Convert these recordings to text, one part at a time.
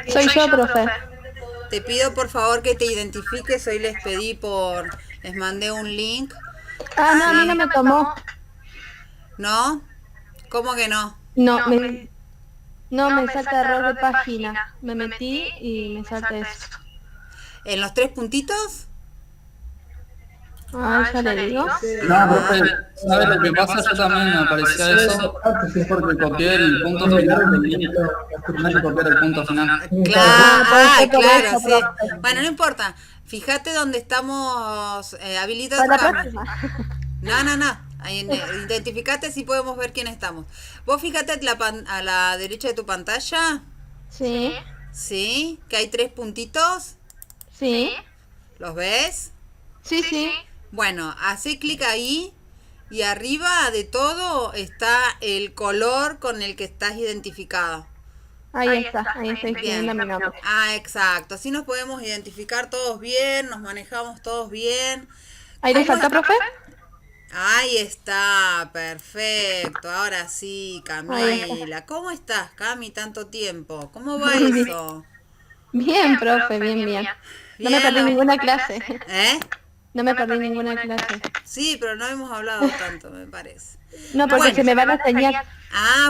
Soy yo, profe. Te pido por favor que te identifiques. Hoy les mandé un link. Ah, no, a mí no Sí. me tomó. ¿No? ¿Cómo que no? No, no me salta error de página. Me metí y me salta eso. ¿En los tres puntitos? Ay, ya le digo. No, Ah, profe, ¿sabe lo que pasa? Yo también me aparecía eso. Es porque copié el punto final y tenía que terminar de copiar el punto final. claro, Ah, puede ser por claro, eso, sí. profe. Bueno, no importa. Fíjate dónde estamos. Habilita Para tu la cámara. próxima. No, no, no. Identificate si podemos ver quién estamos. Vos fíjate a la derecha de tu pantalla. Sí, ¿Sí? Que hay tres puntitos. sí, ¿Los ves? sí, sí. Bueno, hace clic ahí y arriba de todo está el color con el que estás identificado. Ahí estoy escribiendo Bien. mi nombre. Ah, exacto. Así nos podemos identificar todos bien, nos manejamos todos bien. ¿Ahí le falta, profe? Ahí está, perfecto. Ahora sí, Ahí está. Camila. ¿Cómo estás, Cami? Tanto tiempo. ¿Cómo va Bien, eso? bien, profe, bien, bien. No me Bien, perdí ninguna clase. ¿Eh? No me perdí ninguna clase. Sí, pero no hemos hablado tanto, me parece. No, porque Bueno. se me va la señal.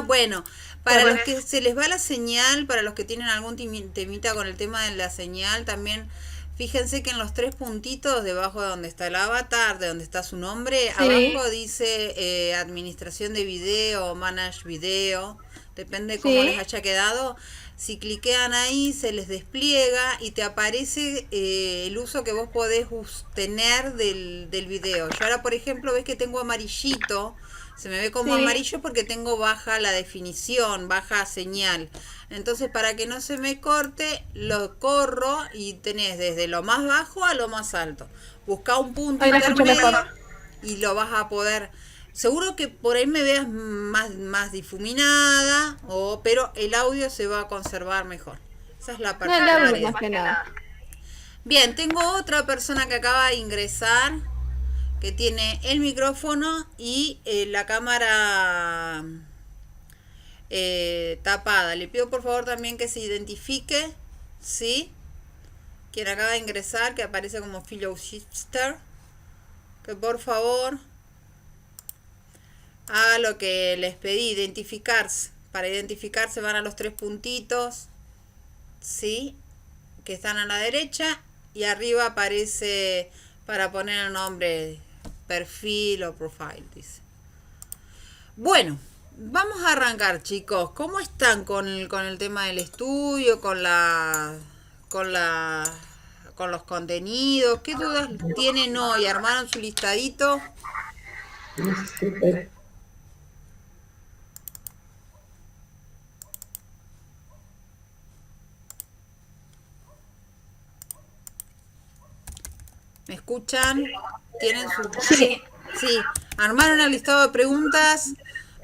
Bueno. Por Para los eso. que se les va la señal, para los que tienen algún temita con el tema de la señal, también fíjense que en los tres puntitos debajo de donde está el avatar, de donde está su nombre, Sí, abajo dice administración de video o manage video, depende de cómo les sí. haya quedado. Si cliquean ahí se les despliega y te aparece el uso que vos podés tener del video. Yo ahora, por ejemplo, ves que tengo amarillito. Se me ve como Sí. amarillo porque tengo baja la definición, baja señal. Entonces, para que no se me corte, lo corro y tenés desde lo más bajo a lo más alto. Busca un punto Ahí la escucho mejor. intermedio y lo vas a poder. Seguro que por ahí me veas más difuminada, pero el audio se va a conservar mejor. Esa es la No, el audio particularidad. más que nada. Bien, tengo otra persona que acaba de ingresar que tiene el micrófono y la cámara tapada. Le pido por favor también que se identifique, ¿sí? Quien acaba de ingresar, que aparece como Philo Shifter, que por favor haga lo que les pedí, identificarse. Para identificarse van a los tres puntitos, ¿sí? Que están a la derecha y arriba aparece para poner el nombre, perfil o profile, dice. Bueno, vamos a arrancar, chicos. ¿Cómo están con el tema del estudio, con la, con los contenidos? ¿Qué dudas tienen hoy? ¿Armaron su listadito? ¿Me escuchan? ¿Tienen su...? Sí. Sí, armaron el listado de preguntas.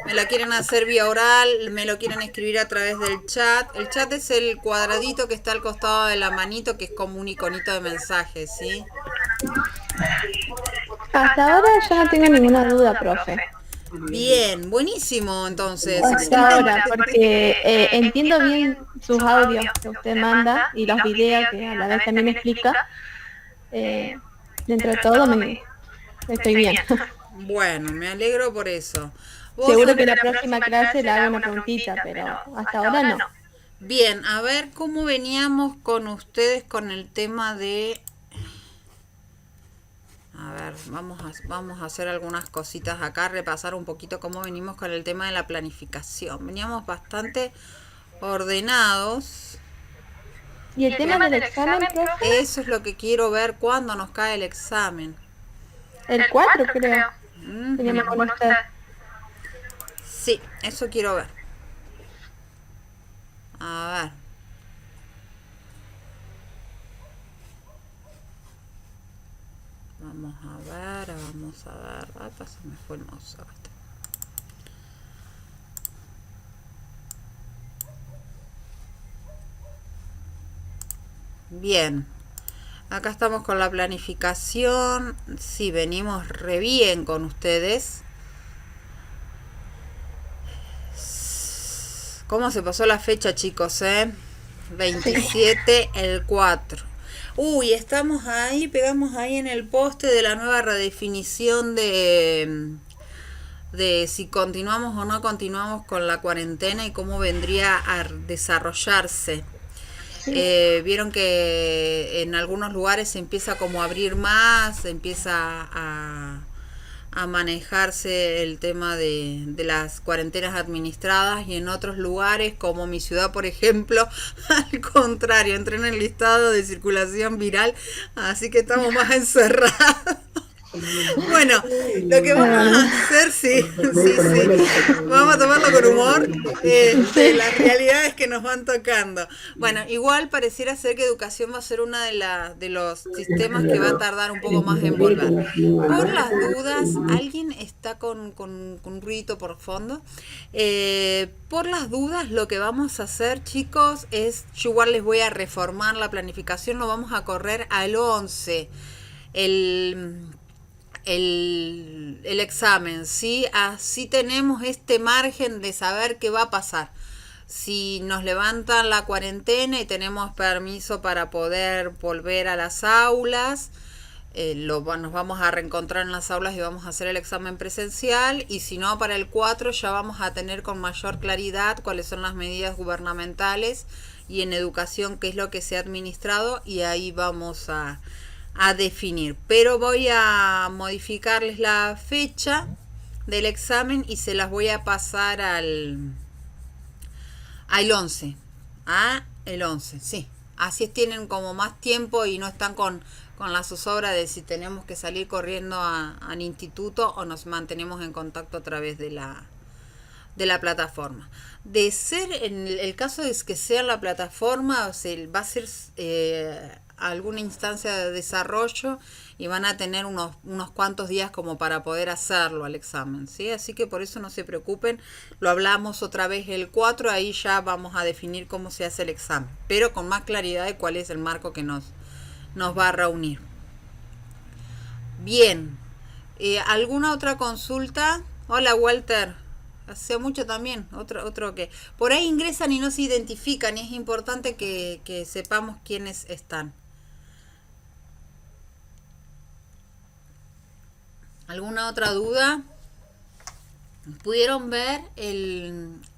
Me la quieren hacer vía oral, me lo quieren escribir a través del chat. El chat es el cuadradito que está al costado de la manito, que es como un iconito de mensaje, ¿sí? Hasta ahora yo no tengo ninguna duda, profe. Bien, buenísimo, entonces. Hasta Excelente. ahora, porque entiendo bien sus audios que usted manda y los videos que a la vez también me explica. Dentro de todo estoy bien. Bueno, me alegro por eso. Vos Seguro que la próxima clase le hago una preguntita, pero hasta ahora no. Bien, a ver cómo veníamos con ustedes con el tema de... A ver, vamos a hacer algunas cositas acá, repasar un poquito cómo venimos con el tema de la planificación. Veníamos bastante ordenados. ¿Y el tema del examen, profe? Eso es lo que quiero ver cuando nos cae el examen. El 4 creo. Teníamos Ujú. con usted. Sí, eso quiero ver. A ver. Vamos a ver, vamos a ver. Ay, se me fue el mouse. Acá está. Bien. Acá estamos con la planificación. Sí, venimos re bien con ustedes. ¿Cómo se pasó la fecha, chicos, eh? 27 el 4. Uy, estamos ahí, pegamos ahí en el poste de la nueva redefinición de si continuamos o no continuamos con la cuarentena y cómo vendría a desarrollarse. Vieron que en algunos lugares se empieza como a abrir más, se empieza a manejarse el tema de las cuarentenas administradas, y en otros lugares, como mi ciudad por ejemplo, al contrario, entré en el listado de circulación viral, así que estamos más encerrados. Bueno, lo que vamos a hacer, sí, vamos a tomarlo con humor. Las realidades que nos van tocando. Bueno, igual pareciera ser que educación va a ser una de los sistemas que va a tardar un poco más en volver. Por las dudas, alguien está con un ruidito por fondo. Por las dudas, lo que vamos a hacer, chicos, es, yo igual les voy a reformar la planificación, lo vamos a correr al 11. El examen, ¿sí? Así tenemos este margen de saber qué va a pasar. Si nos levantan la cuarentena y tenemos permiso para poder volver a las aulas, nos vamos a reencontrar en las aulas y vamos a hacer el examen presencial, y si no, para el 4 ya vamos a tener con mayor claridad cuáles son las medidas gubernamentales y en educación qué es lo que se ha administrado, y ahí vamos a definir. Pero voy a modificarles la fecha del examen y se las voy a pasar al 11. El 11, sí. Así tienen como más tiempo y no están con la zozobra de si tenemos que salir corriendo al instituto o nos mantenemos en contacto a través de la plataforma. De ser, en el caso de que sea la plataforma, va a ser alguna instancia de desarrollo y van a tener unos cuantos días como para poder hacerlo al examen, ¿sí? Así que por eso no se preocupen, lo hablamos otra vez el 4, ahí ya vamos a definir cómo se hace el examen, pero con más claridad de cuál es el marco que nos va a reunir. Bien, ¿alguna otra consulta? Hola, Walter. Hace mucho también, otro que por ahí ingresan y no se identifican, y es importante que sepamos quiénes están. ¿Alguna otra duda? ¿Pudieron ver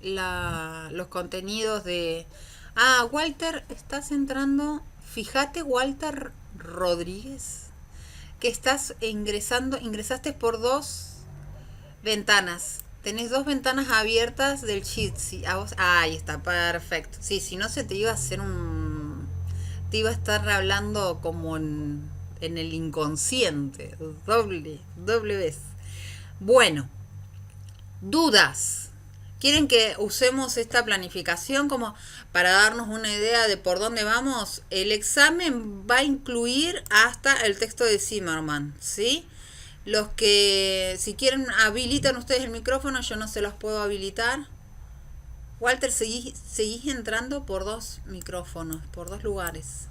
los contenidos de... Walter, estás entrando... Fíjate, Walter Rodríguez, que estás ingresaste por 2 ventanas. Tenés 2 ventanas abiertas del Jitsi. Ahí está, perfecto. Sí, si no se te iba a hacer te iba a estar hablando como en el inconsciente. Doble vez. Bueno, dudas. ¿Quieren que usemos esta planificación como para darnos una idea de por dónde vamos? El examen va a incluir hasta el texto de Zimmerman, ¿sí? Los que, si quieren, habilitan ustedes el micrófono, yo no se los puedo habilitar. Walter, seguís entrando por 2 micrófonos, por 2 lugares.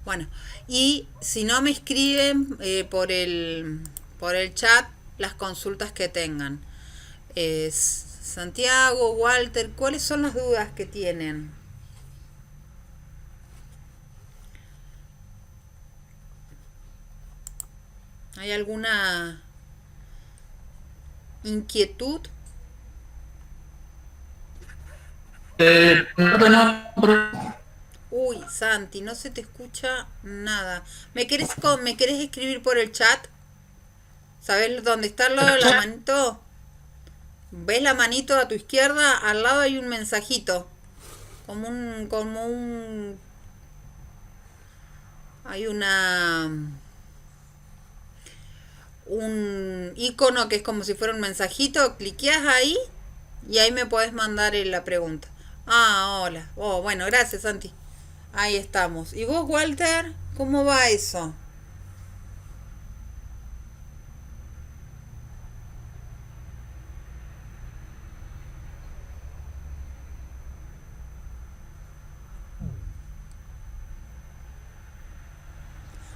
Bueno, y si no, me escriben por el chat las consultas que tengan. Santiago, Walter, ¿cuáles son las dudas que tienen? ¿Hay alguna inquietud? Uy, Santi, no se te escucha nada. ¿Me querés escribir por el chat? ¿Sabés dónde está lo de la manito? ¿Ves la manito a tu izquierda? Al lado hay un mensajito. Hay un icono que es como si fuera un mensajito. Cliqueas ahí y ahí me podés mandar la pregunta. Hola. Bueno, gracias, Santi. Ahí estamos. ¿Y vos, Walter? ¿Cómo va eso?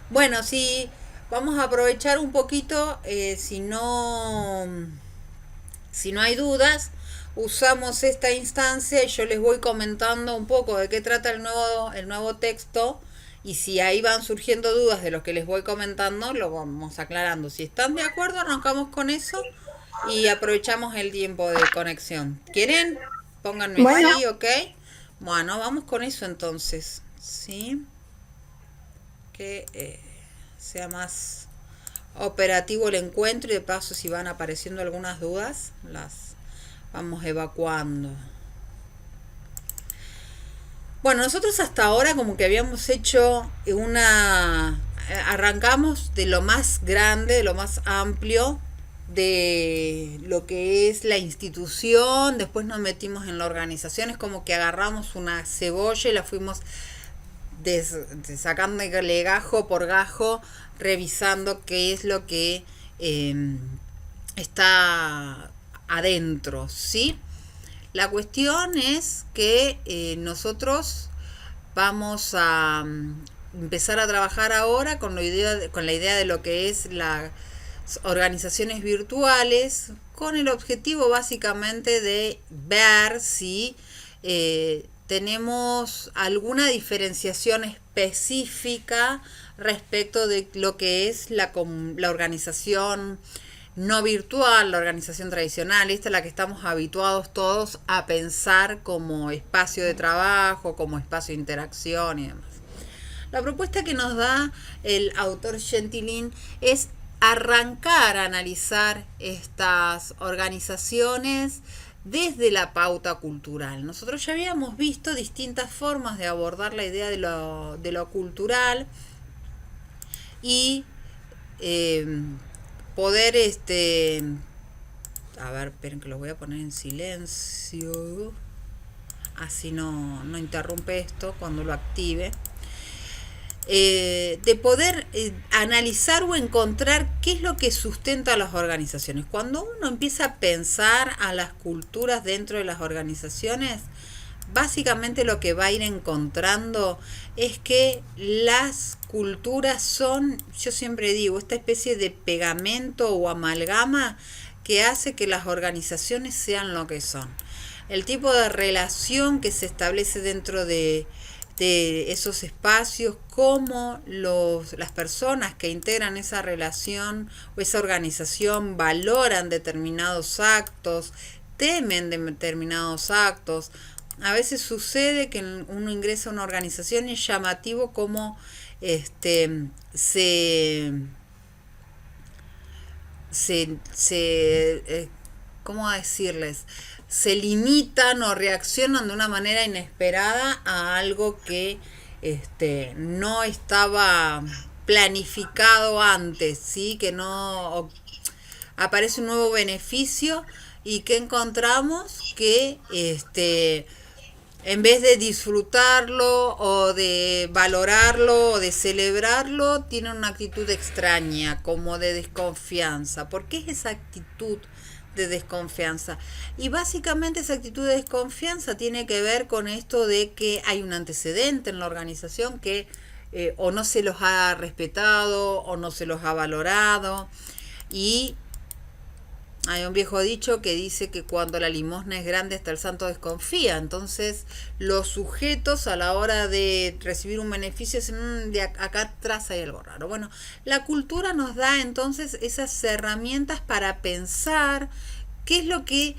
Bueno, sí, vamos a aprovechar un poquito, si no hay dudas, usamos esta instancia y yo les voy comentando un poco de qué trata el nuevo texto, y si ahí van surgiendo dudas de lo que les voy comentando, lo vamos aclarando. Si están de acuerdo, arrancamos con eso y aprovechamos el tiempo de conexión. ¿Quieren? Pónganme Bueno. sí, ok. Bueno, vamos con eso entonces, ¿sí? Que sea más operativo el encuentro, y de paso si van apareciendo algunas dudas, las vamos evacuando. Bueno, nosotros hasta ahora como que habíamos hecho arrancamos de lo más grande, de lo más amplio, de lo que es la institución, después nos metimos en la organización, es como que agarramos una cebolla y la fuimos sacándole gajo por gajo, revisando qué es lo que está adentro, ¿sí? La cuestión es que nosotros vamos a empezar a trabajar ahora con la idea de lo que es las organizaciones virtuales, con el objetivo básicamente de ver si tenemos alguna diferenciación específica respecto de lo que es la organización no virtual, la organización tradicional. Esta es la que estamos habituados todos a pensar como espacio de trabajo, como espacio de interacción y demás. La propuesta que nos da el autor Gentilin es arrancar a analizar estas organizaciones desde la pauta cultural. Nosotros ya habíamos visto distintas formas de abordar la idea de lo cultural y poder a ver, esperen que lo voy a poner en silencio, así no interrumpe esto cuando lo active. De poder analizar o encontrar qué es lo que sustenta a las organizaciones. Cuando uno empieza a pensar a las culturas dentro de las organizaciones, básicamente lo que va a ir encontrando es que las culturas son, yo siempre digo, esta especie de pegamento o amalgama que hace que las organizaciones sean lo que son. El tipo de relación que se establece dentro de esos espacios, cómo las personas que integran esa relación o esa organización valoran determinados actos, temen determinados actos. A veces sucede que uno ingresa a una organización y es llamativo cómo ¿cómo decirles? Se limitan o reaccionan de una manera inesperada a algo que no estaba planificado antes, ¿sí? Que no aparece un nuevo beneficio y que encontramos que en vez de disfrutarlo o de valorarlo o de celebrarlo, tiene una actitud extraña, como de desconfianza. ¿Por qué es esa actitud de desconfianza? Y básicamente esa actitud de desconfianza tiene que ver con esto de que hay un antecedente en la organización que o no se los ha respetado o no se los ha valorado. Y hay un viejo dicho que dice que cuando la limosna es grande hasta el santo desconfía. Entonces los sujetos a la hora de recibir un beneficio dicen, de acá atrás hay algo raro. Bueno, la cultura nos da entonces esas herramientas para pensar qué es lo que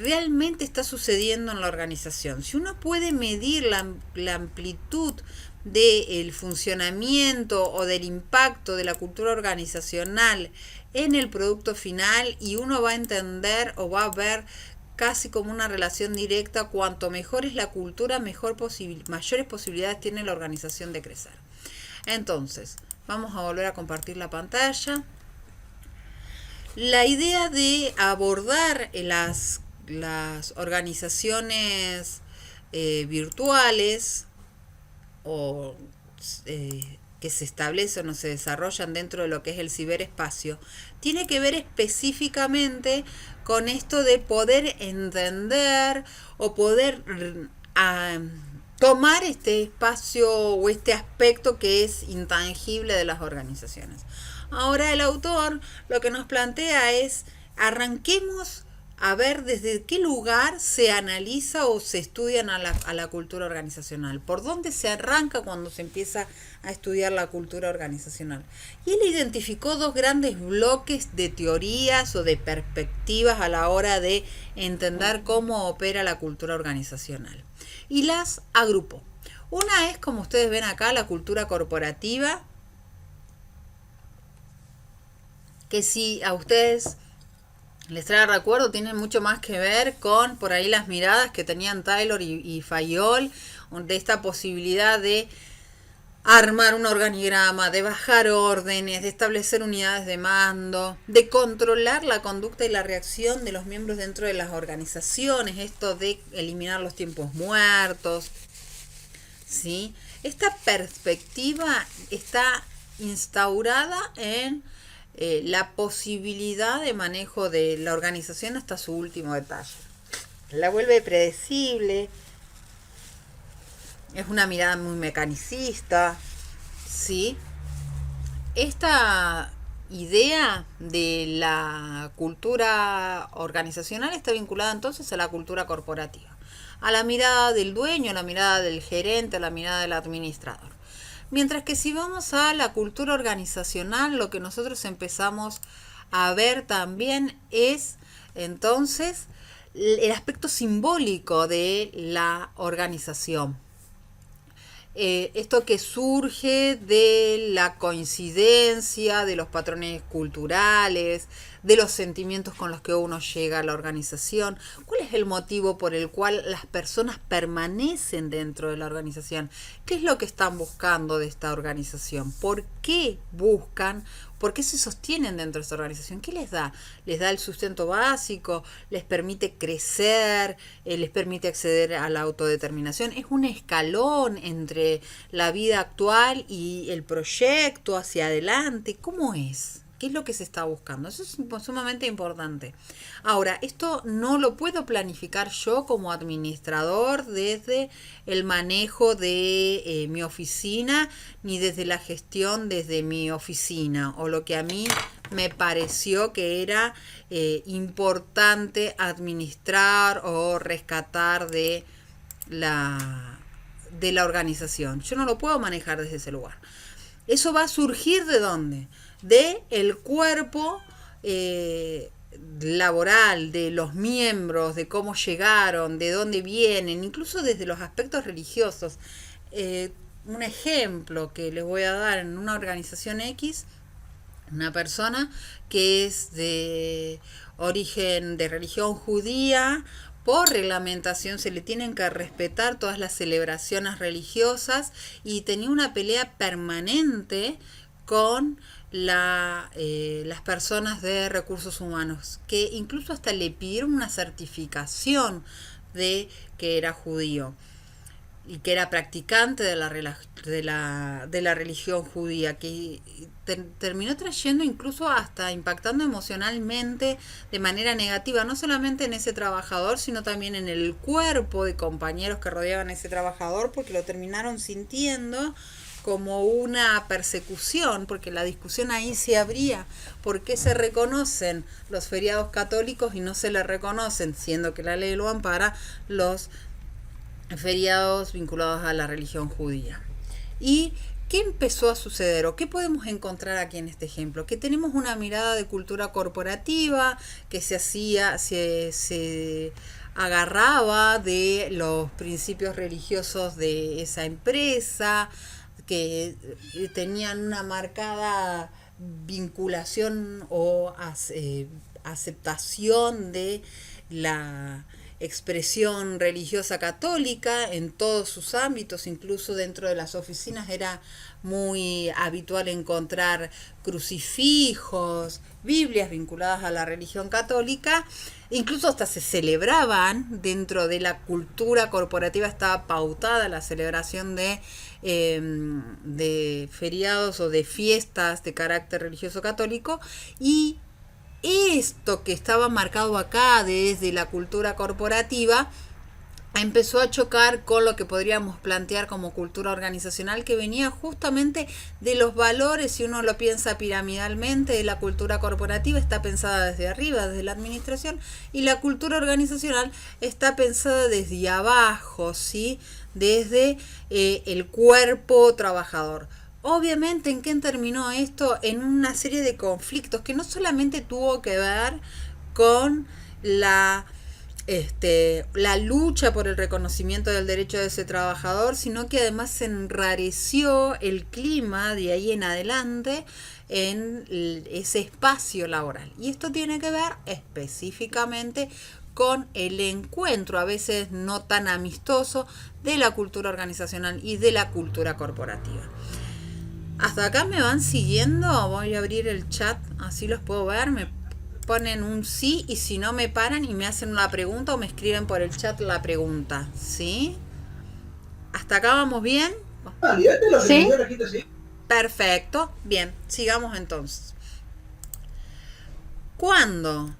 realmente está sucediendo en la organización. Si uno puede medir la amplitud del funcionamiento o del impacto de la cultura organizacional en el producto final, y uno va a entender o va a ver casi como una relación directa: cuanto mejor es la cultura, mayores posibilidades tiene la organización de crecer. Entonces, vamos a volver a compartir la pantalla. La idea de abordar las organizaciones virtuales o que se establecen o se desarrollan dentro de lo que es el ciberespacio, tiene que ver específicamente con esto de poder entender o poder tomar este espacio o este aspecto que es intangible de las organizaciones. Ahora el autor lo que nos plantea es: arranquemos a ver desde qué lugar se analiza o se estudian a la cultura organizacional, por dónde se arranca cuando se empieza a estudiar la cultura organizacional. Y él identificó dos grandes bloques de teorías o de perspectivas a la hora de entender cómo opera la cultura organizacional. Y las agrupó. Una es, como ustedes ven acá, la cultura corporativa, que si a ustedes les trae recuerdo, tiene mucho más que ver con por ahí las miradas que tenían Taylor y Fayol, de esta posibilidad de armar un organigrama, de bajar órdenes, de establecer unidades de mando, de controlar la conducta y la reacción de los miembros dentro de las organizaciones, esto de eliminar los tiempos muertos, ¿sí? Esta perspectiva está instaurada en la posibilidad de manejo de la organización hasta su último detalle. La vuelve predecible, es una mirada muy mecanicista, ¿sí? Esta idea de la cultura organizacional está vinculada entonces a la cultura corporativa, a la mirada del dueño, a la mirada del gerente, a la mirada del administrador. Mientras que si vamos a la cultura organizacional, lo que nosotros empezamos a ver también es entonces el aspecto simbólico de la organización. Esto que surge de la coincidencia, de los patrones culturales, de los sentimientos con los que uno llega a la organización. ¿Cuál es el motivo por el cual las personas permanecen dentro de la organización? ¿Qué es lo que están buscando de esta organización? ¿Por qué buscan? ¿Por qué se sostienen dentro de esta organización? ¿Qué les da? ¿Les da el sustento básico? ¿Les permite crecer? ¿Les permite acceder a la autodeterminación? ¿Es un escalón entre la vida actual y el proyecto hacia adelante? ¿Cómo es? ¿Qué es lo que se está buscando? Eso es sumamente importante. Ahora, esto no lo puedo planificar yo como administrador desde el manejo de mi oficina, ni desde la gestión desde mi oficina, o lo que a mí me pareció que era importante administrar o rescatar de la organización. Yo no lo puedo manejar desde ese lugar. ¿Eso va a surgir de dónde? De el cuerpo laboral, de los miembros, de cómo llegaron, de dónde vienen, incluso desde los aspectos religiosos. Un ejemplo que les voy a dar: en una organización X, una persona que es de origen de religión judía, por reglamentación se le tienen que respetar todas las celebraciones religiosas, y tenía una pelea permanente con las personas de recursos humanos, que incluso hasta le pidieron una certificación de que era judío y que era practicante de la religión judía, que terminó trayendo incluso hasta impactando emocionalmente de manera negativa, no solamente en ese trabajador, sino también en el cuerpo de compañeros que rodeaban a ese trabajador, porque lo terminaron sintiendo como una persecución, porque la discusión ahí se abría: ¿por qué se reconocen los feriados católicos y no se le reconocen, siendo que la ley lo ampara, los feriados vinculados a la religión judía? ¿Y qué empezó a suceder, o qué podemos encontrar aquí en este ejemplo? Que tenemos una mirada de cultura corporativa que se agarraba de los principios religiosos de esa empresa, que tenían una marcada vinculación o aceptación de la expresión religiosa católica en todos sus ámbitos. Incluso dentro de las oficinas era muy habitual encontrar crucifijos, Biblias vinculadas a la religión católica. Incluso hasta se celebraban dentro de la cultura corporativa, estaba pautada la celebración de feriados o de fiestas de carácter religioso católico. Y esto que estaba marcado acá desde la cultura corporativa empezó a chocar con lo que podríamos plantear como cultura organizacional, que venía justamente de los valores. Si uno lo piensa piramidalmente, de la cultura corporativa está pensada desde arriba, desde la administración, y la cultura organizacional está pensada desde abajo, ¿sí? Desde el cuerpo trabajador. Obviamente, ¿en qué terminó esto? En una serie de conflictos que no solamente tuvo que ver con la lucha por el reconocimiento del derecho de ese trabajador, sino que además se enrareció el clima de ahí en adelante en ese espacio laboral. Y esto tiene que ver específicamente con el encuentro, a veces no tan amistoso, de la cultura organizacional y de la cultura corporativa. ¿Hasta acá me van siguiendo? Voy a abrir el chat, así los puedo ver. Me ponen un sí, y si no me paran y me hacen una pregunta o me escriben por el chat la pregunta, ¿sí? ¿Hasta acá vamos bien? ¿Sí? Perfecto, bien, sigamos entonces. ¿Cuándo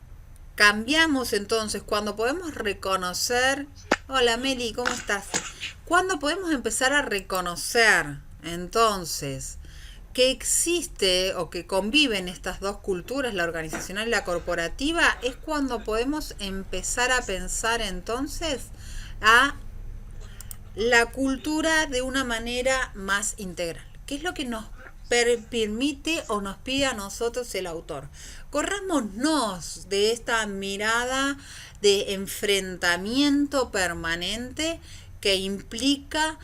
cambiamos entonces? Cuando podemos reconocer... Hola Meli, ¿cómo estás? ¿Cuándo podemos empezar a reconocer entonces que existe o que conviven estas dos culturas, la organizacional y la corporativa? Es cuando podemos empezar a pensar entonces a la cultura de una manera más integral. ¿Qué es lo que nos permite o nos pide a nosotros el autor? Corrámonos de esta mirada de enfrentamiento permanente que implica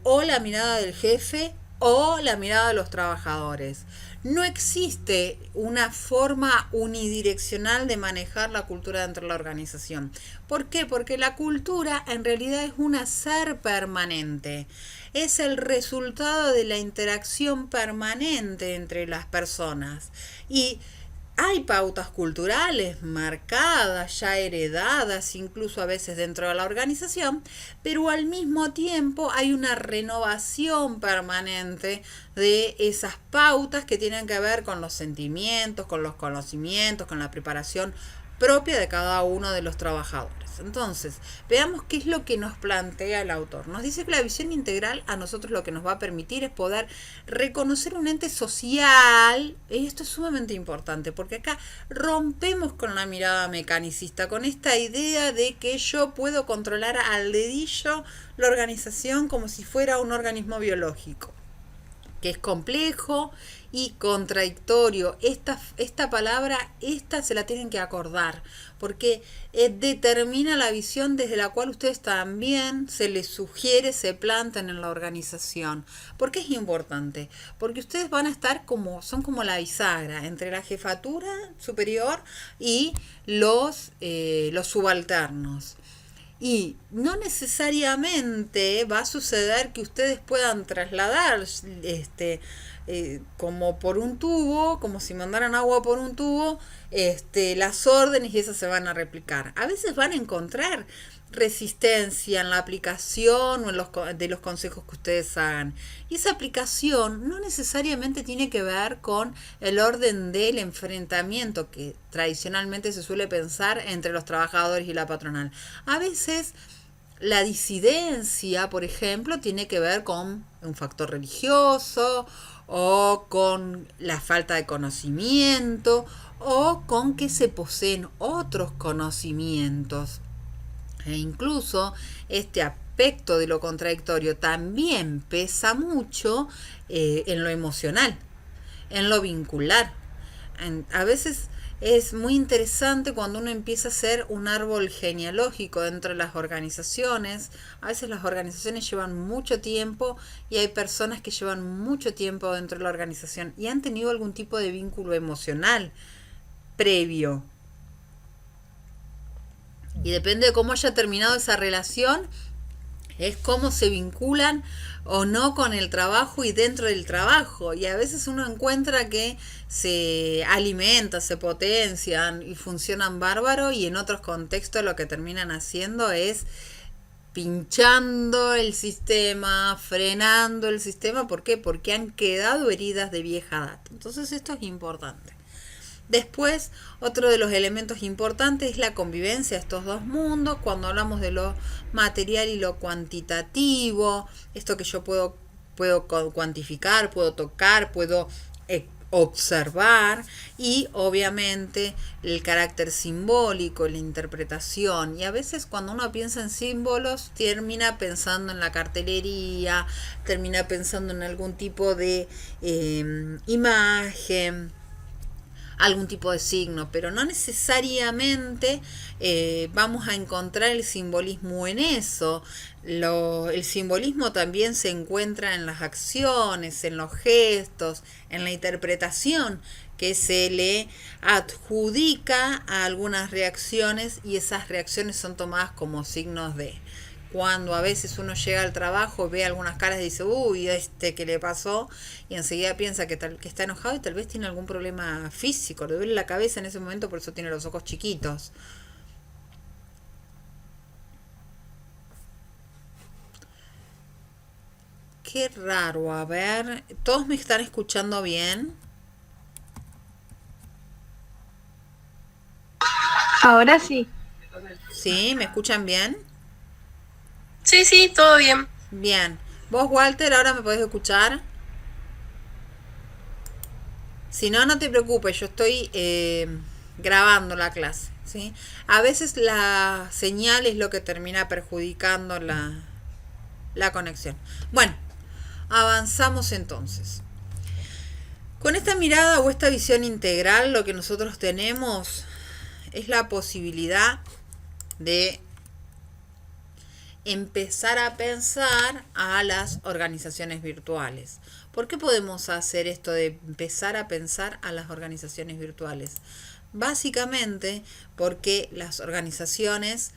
o la mirada del jefe o la mirada de los trabajadores. No existe una forma unidireccional de manejar la cultura dentro de la organización. ¿Por qué? Porque la cultura en realidad es un hacer permanente. Es el resultado de la interacción permanente entre las personas. Y hay pautas culturales marcadas, ya heredadas, incluso a veces dentro de la organización, pero al mismo tiempo hay una renovación permanente de esas pautas que tienen que ver con los sentimientos, con los conocimientos, con la preparación propia de cada uno de los trabajadores. Entonces, veamos qué es lo que nos plantea el autor. Nos dice que la visión integral a nosotros lo que nos va a permitir es poder reconocer un ente social, y esto es sumamente importante, porque acá rompemos con la mirada mecanicista, con esta idea de que yo puedo controlar al dedillo la organización como si fuera un organismo biológico, que es complejo y contradictorio. Esta palabra, se la tienen que acordar, porque determina la visión desde la cual ustedes también se les sugiere, se plantan en la organización. ¿Por qué es importante? Porque ustedes van a estar son como la bisagra entre la jefatura superior y los subalternos. Y no necesariamente va a suceder que ustedes puedan trasladar como por un tubo, como si mandaran agua por un tubo, las órdenes, y esas se van a replicar. A veces van a encontrar resistencia en la aplicación o de los consejos que ustedes hagan. Y esa aplicación no necesariamente tiene que ver con el orden del enfrentamiento que tradicionalmente se suele pensar entre los trabajadores y la patronal. A veces la disidencia, por ejemplo, tiene que ver con un factor religioso, o con la falta de conocimiento, o con que se poseen otros conocimientos. E incluso este aspecto de lo contradictorio también pesa mucho en lo emocional, en lo vincular. A veces es muy interesante cuando uno empieza a hacer un árbol genealógico dentro de las organizaciones. A veces las organizaciones llevan mucho tiempo y hay personas que llevan mucho tiempo dentro de la organización y han tenido algún tipo de vínculo emocional previo. Y depende de cómo haya terminado esa relación, es cómo se vinculan o no con el trabajo y dentro del trabajo. Y a veces uno encuentra que se alimentan, se potencian y funcionan bárbaro, y en otros contextos lo que terminan haciendo es pinchando el sistema, frenando el sistema. ¿Por qué? Porque han quedado heridas de vieja data. Entonces esto es importante. Después, otro de los elementos importantes es la convivencia de estos dos mundos, cuando hablamos de lo material y lo cuantitativo, esto que yo puedo cuantificar, puedo tocar, puedo observar, y obviamente el carácter simbólico, la interpretación. Y a veces cuando uno piensa en símbolos termina pensando en la cartelería, termina pensando en algún tipo de imagen, algún tipo de signo, pero no necesariamente vamos a encontrar el simbolismo en eso. El simbolismo también se encuentra en las acciones, en los gestos, en la interpretación que se le adjudica a algunas reacciones, y esas reacciones son tomadas como signos de... Cuando a veces uno llega al trabajo, ve algunas caras y dice, uy, ¿qué le pasó? Y enseguida piensa que está enojado y tal vez tiene algún problema físico, le duele la cabeza en ese momento, por eso tiene los ojos chiquitos. Qué raro, a ver, ¿todos me están escuchando bien? Ahora sí. ¿Sí? ¿Me escuchan bien? Sí, sí, todo bien. Bien. ¿Vos, Walter, ahora me podés escuchar? Si no, no te preocupes, yo estoy grabando la clase, ¿sí? A veces la señal es lo que termina perjudicando la conexión. Bueno, avanzamos entonces. Con esta mirada o esta visión integral, lo que nosotros tenemos es la posibilidad de empezar a pensar a las organizaciones virtuales. ¿Por qué podemos hacer esto de empezar a pensar a las organizaciones virtuales? Básicamente porque las organizaciones,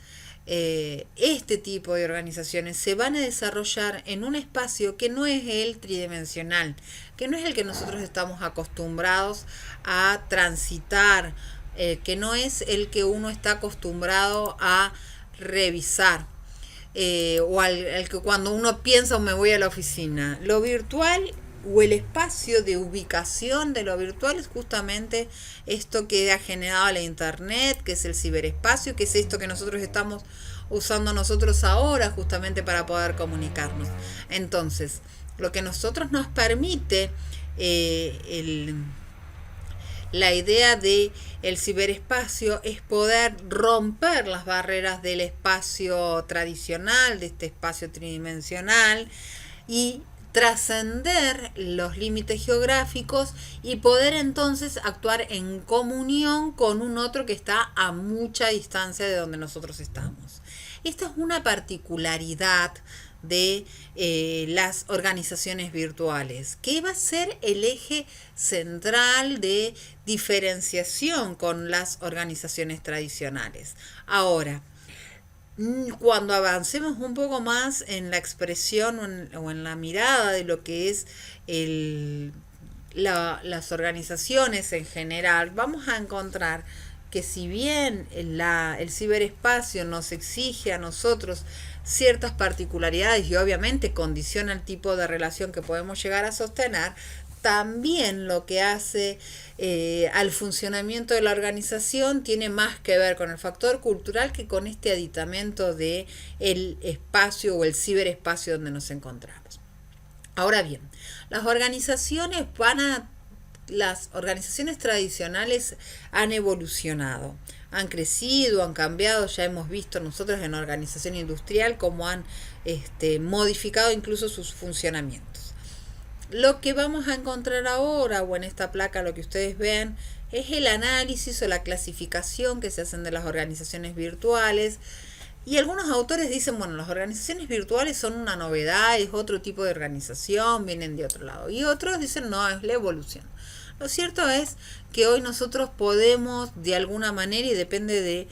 este tipo de organizaciones, se van a desarrollar en un espacio que no es el tridimensional, que no es el que nosotros estamos acostumbrados a transitar, que no es el que uno está acostumbrado a revisar. O al que cuando uno piensa, me voy a la oficina. Lo virtual o el espacio de ubicación de lo virtual es justamente esto que ha generado la internet, que es el ciberespacio, que es esto que nosotros estamos usando nosotros ahora justamente para poder comunicarnos. Entonces, lo que nosotros nos permite la idea de el ciberespacio es poder romper las barreras del espacio tradicional, de este espacio tridimensional, y trascender los límites geográficos y poder entonces actuar en comunión con un otro que está a mucha distancia de donde nosotros estamos. Esta es una particularidad de las organizaciones virtuales, que va a ser el eje central de diferenciación con las organizaciones tradicionales. Ahora, cuando avancemos un poco más en la expresión o en la mirada de lo que es las organizaciones en general, vamos a encontrar que si bien el ciberespacio nos exige a nosotros ciertas particularidades y obviamente condiciona el tipo de relación que podemos llegar a sostener, también lo que hace al funcionamiento de la organización tiene más que ver con el factor cultural que con este aditamento de el espacio o el ciberespacio donde nos encontramos. Ahora bien, las organizaciones tradicionales han evolucionado, han crecido, han cambiado. Ya hemos visto nosotros en organización industrial cómo han modificado incluso sus funcionamientos. Lo que vamos a encontrar ahora, o en esta placa lo que ustedes ven, es el análisis o la clasificación que se hacen de las organizaciones virtuales. Y algunos autores dicen, bueno, las organizaciones virtuales son una novedad, es otro tipo de organización, vienen de otro lado. Y otros dicen, no, es la evolución. Lo cierto es que hoy nosotros podemos, de alguna manera, y depende de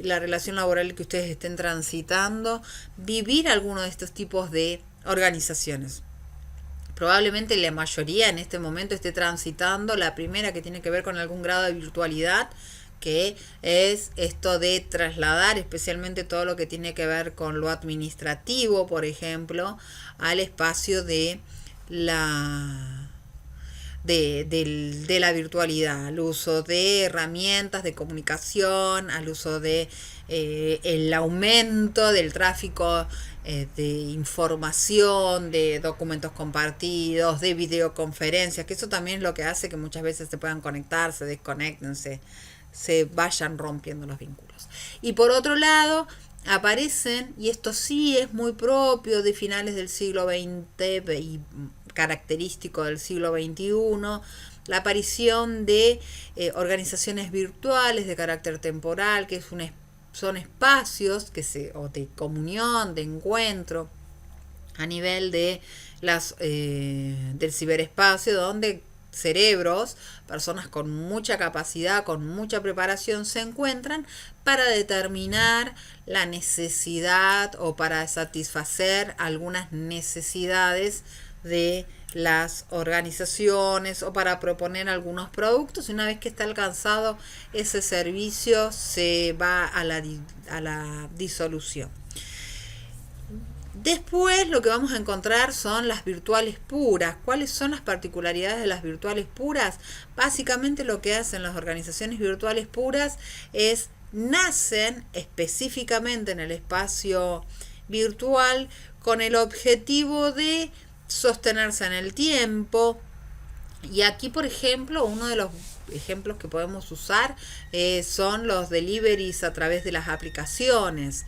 la relación laboral que ustedes estén transitando, vivir alguno de estos tipos de organizaciones. Probablemente la mayoría en este momento esté transitando la primera, que tiene que ver con algún grado de virtualidad, que es esto de trasladar especialmente todo lo que tiene que ver con lo administrativo, por ejemplo, al espacio de de la virtualidad, al uso de herramientas de comunicación, al uso de el aumento del tráfico de información, de documentos compartidos, de videoconferencias, que eso también es lo que hace que muchas veces se puedan conectar, se desconecten, se vayan rompiendo los vínculos. Y por otro lado, aparecen, y esto sí es muy propio de finales del siglo XX y característico del siglo XXI, la aparición de organizaciones virtuales de carácter temporal, que son espacios o de comunión, de encuentro a nivel de del ciberespacio, donde cerebros, personas con mucha capacidad, con mucha preparación, se encuentran para determinar la necesidad o para satisfacer algunas necesidades de las organizaciones o para proponer algunos productos. Y una vez que está alcanzado ese servicio, se va a la disolución. Después lo que vamos a encontrar son las virtuales puras. ¿Cuáles son las particularidades de las virtuales puras? Básicamente lo que hacen las organizaciones virtuales puras es nacen específicamente en el espacio virtual con el objetivo de sostenerse en el tiempo. Y aquí, por ejemplo, uno de los ejemplos que podemos usar son los deliveries a través de las aplicaciones.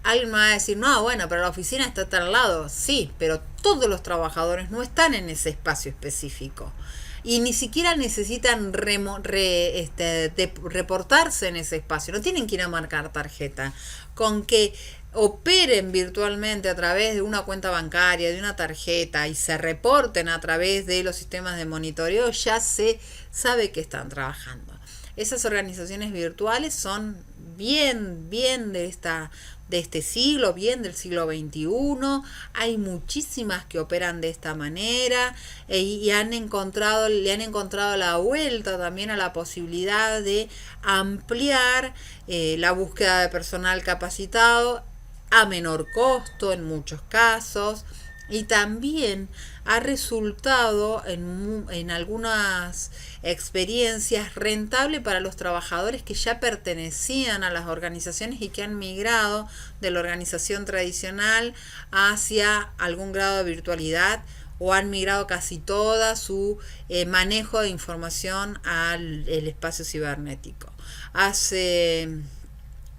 Alguien me va a decir, no, bueno, pero la oficina está al lado. Sí, pero todos los trabajadores no están en ese espacio específico. Y ni siquiera necesitan reportarse en ese espacio. No tienen que ir a marcar tarjeta. Con que operen virtualmente a través de una cuenta bancaria, de una tarjeta, y se reporten a través de los sistemas de monitoreo, ya se sabe que están trabajando. Esas organizaciones virtuales son bien de este siglo, bien del siglo XXI. Hay muchísimas que operan de esta manera y le han encontrado la vuelta también a la posibilidad de ampliar la búsqueda de personal capacitado a menor costo en muchos casos, y también ha resultado en algunas experiencias rentable para los trabajadores que ya pertenecían a las organizaciones y que han migrado de la organización tradicional hacia algún grado de virtualidad, o han migrado casi toda su manejo de información al espacio cibernético. Hace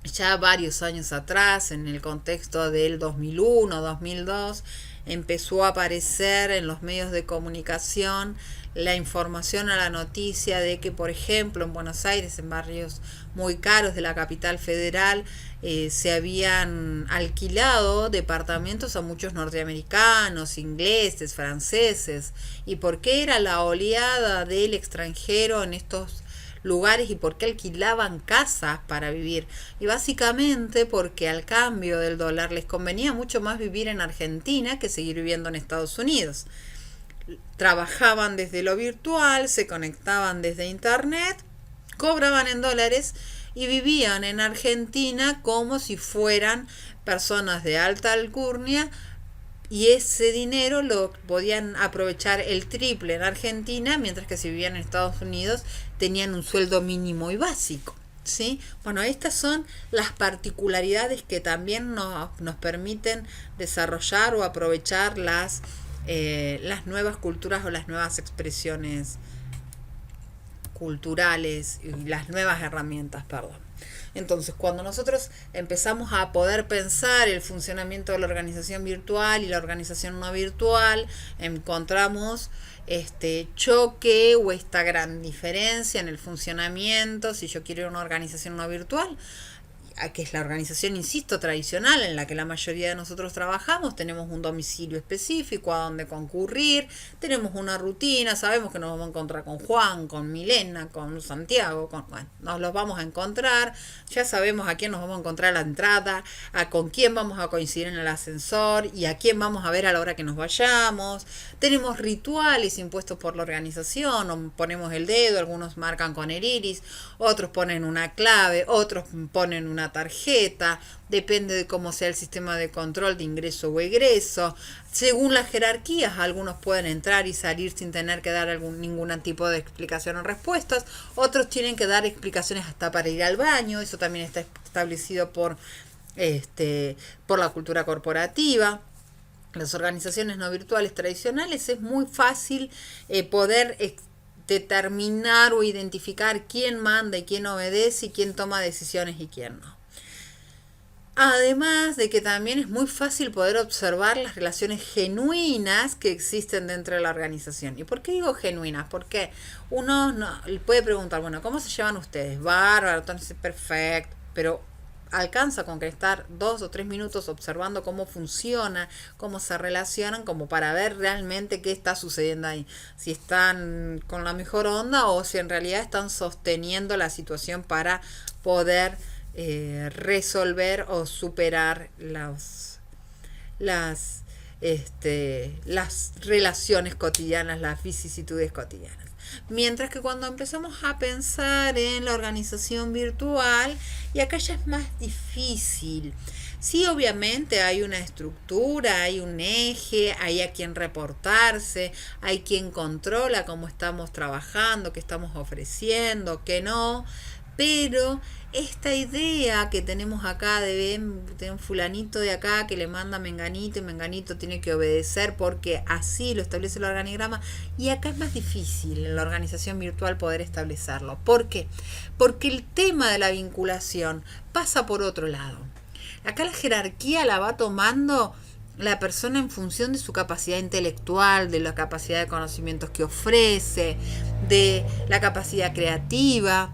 ya varios años atrás, en el contexto del 2001, 2002, empezó a aparecer en los medios de comunicación la información a la noticia de que, por ejemplo, en Buenos Aires, en barrios muy caros de la capital federal, se habían alquilado departamentos a muchos norteamericanos, ingleses, franceses. ¿Y por qué era la oleada del extranjero en estos lugares y por qué alquilaban casas para vivir? Y básicamente porque al cambio del dólar les convenía mucho más vivir en Argentina que seguir viviendo en Estados Unidos. Trabajaban desde lo virtual, se conectaban desde internet, cobraban en dólares y vivían en Argentina como si fueran personas de alta alcurnia, y ese dinero lo podían aprovechar el triple en Argentina, mientras que si vivían en Estados Unidos tenían un sueldo mínimo y básico, ¿sí? Bueno, estas son las particularidades que también nos permiten desarrollar o aprovechar las nuevas culturas o las nuevas expresiones culturales y las nuevas herramientas, Entonces, cuando nosotros empezamos a poder pensar el funcionamiento de la organización virtual y la organización no virtual, encontramos este choque o esta gran diferencia en el funcionamiento. Si yo quiero una organización no virtual, que es la organización, insisto, tradicional en la que la mayoría de nosotros trabajamos, tenemos un domicilio específico a donde concurrir, tenemos una rutina, sabemos que nos vamos a encontrar con Juan, con Milena, con Santiago, nos los vamos a encontrar, ya sabemos a quién nos vamos a encontrar a la entrada, con quién vamos a coincidir en el ascensor y a quién vamos a ver a la hora que nos vayamos. Tenemos rituales impuestos por la organización, ponemos el dedo, algunos marcan con el iris, otros ponen una clave, otros ponen una una tarjeta, depende de cómo sea el sistema de control de ingreso o egreso. Según las jerarquías, algunos pueden entrar y salir sin tener que dar ningún tipo de explicación o respuestas. Otros tienen que dar explicaciones hasta para ir al baño. Eso también está establecido por la cultura corporativa. Las organizaciones no virtuales tradicionales es muy fácil poder determinar o identificar quién manda y quién obedece y quién toma decisiones y quién no. Además de que también es muy fácil poder observar las relaciones genuinas que existen dentro de la organización. ¿Y por qué digo genuinas? Porque uno puede preguntar, bueno, ¿cómo se llevan ustedes? Bárbaro, entonces perfecto, pero alcanza con que estar 2 o 3 minutos observando cómo funciona, cómo se relacionan, como para ver realmente qué está sucediendo ahí. Si están con la mejor onda o si en realidad están sosteniendo la situación para poder resolver o superar las relaciones cotidianas, las vicisitudes cotidianas. Mientras que cuando empezamos a pensar en la organización virtual, y acá ya es más difícil. Sí, obviamente hay una estructura, hay un eje, hay a quien reportarse, hay quien controla cómo estamos trabajando, qué estamos ofreciendo, qué no, pero esta idea que tenemos acá de un fulanito de acá que le manda a Menganito y Menganito tiene que obedecer porque así lo establece el organigrama, y acá es más difícil en la organización virtual poder establecerlo. ¿Por qué? Porque el tema de la vinculación pasa por otro lado. Acá la jerarquía la va tomando la persona en función de su capacidad intelectual, de la capacidad de conocimientos que ofrece, de la capacidad creativa.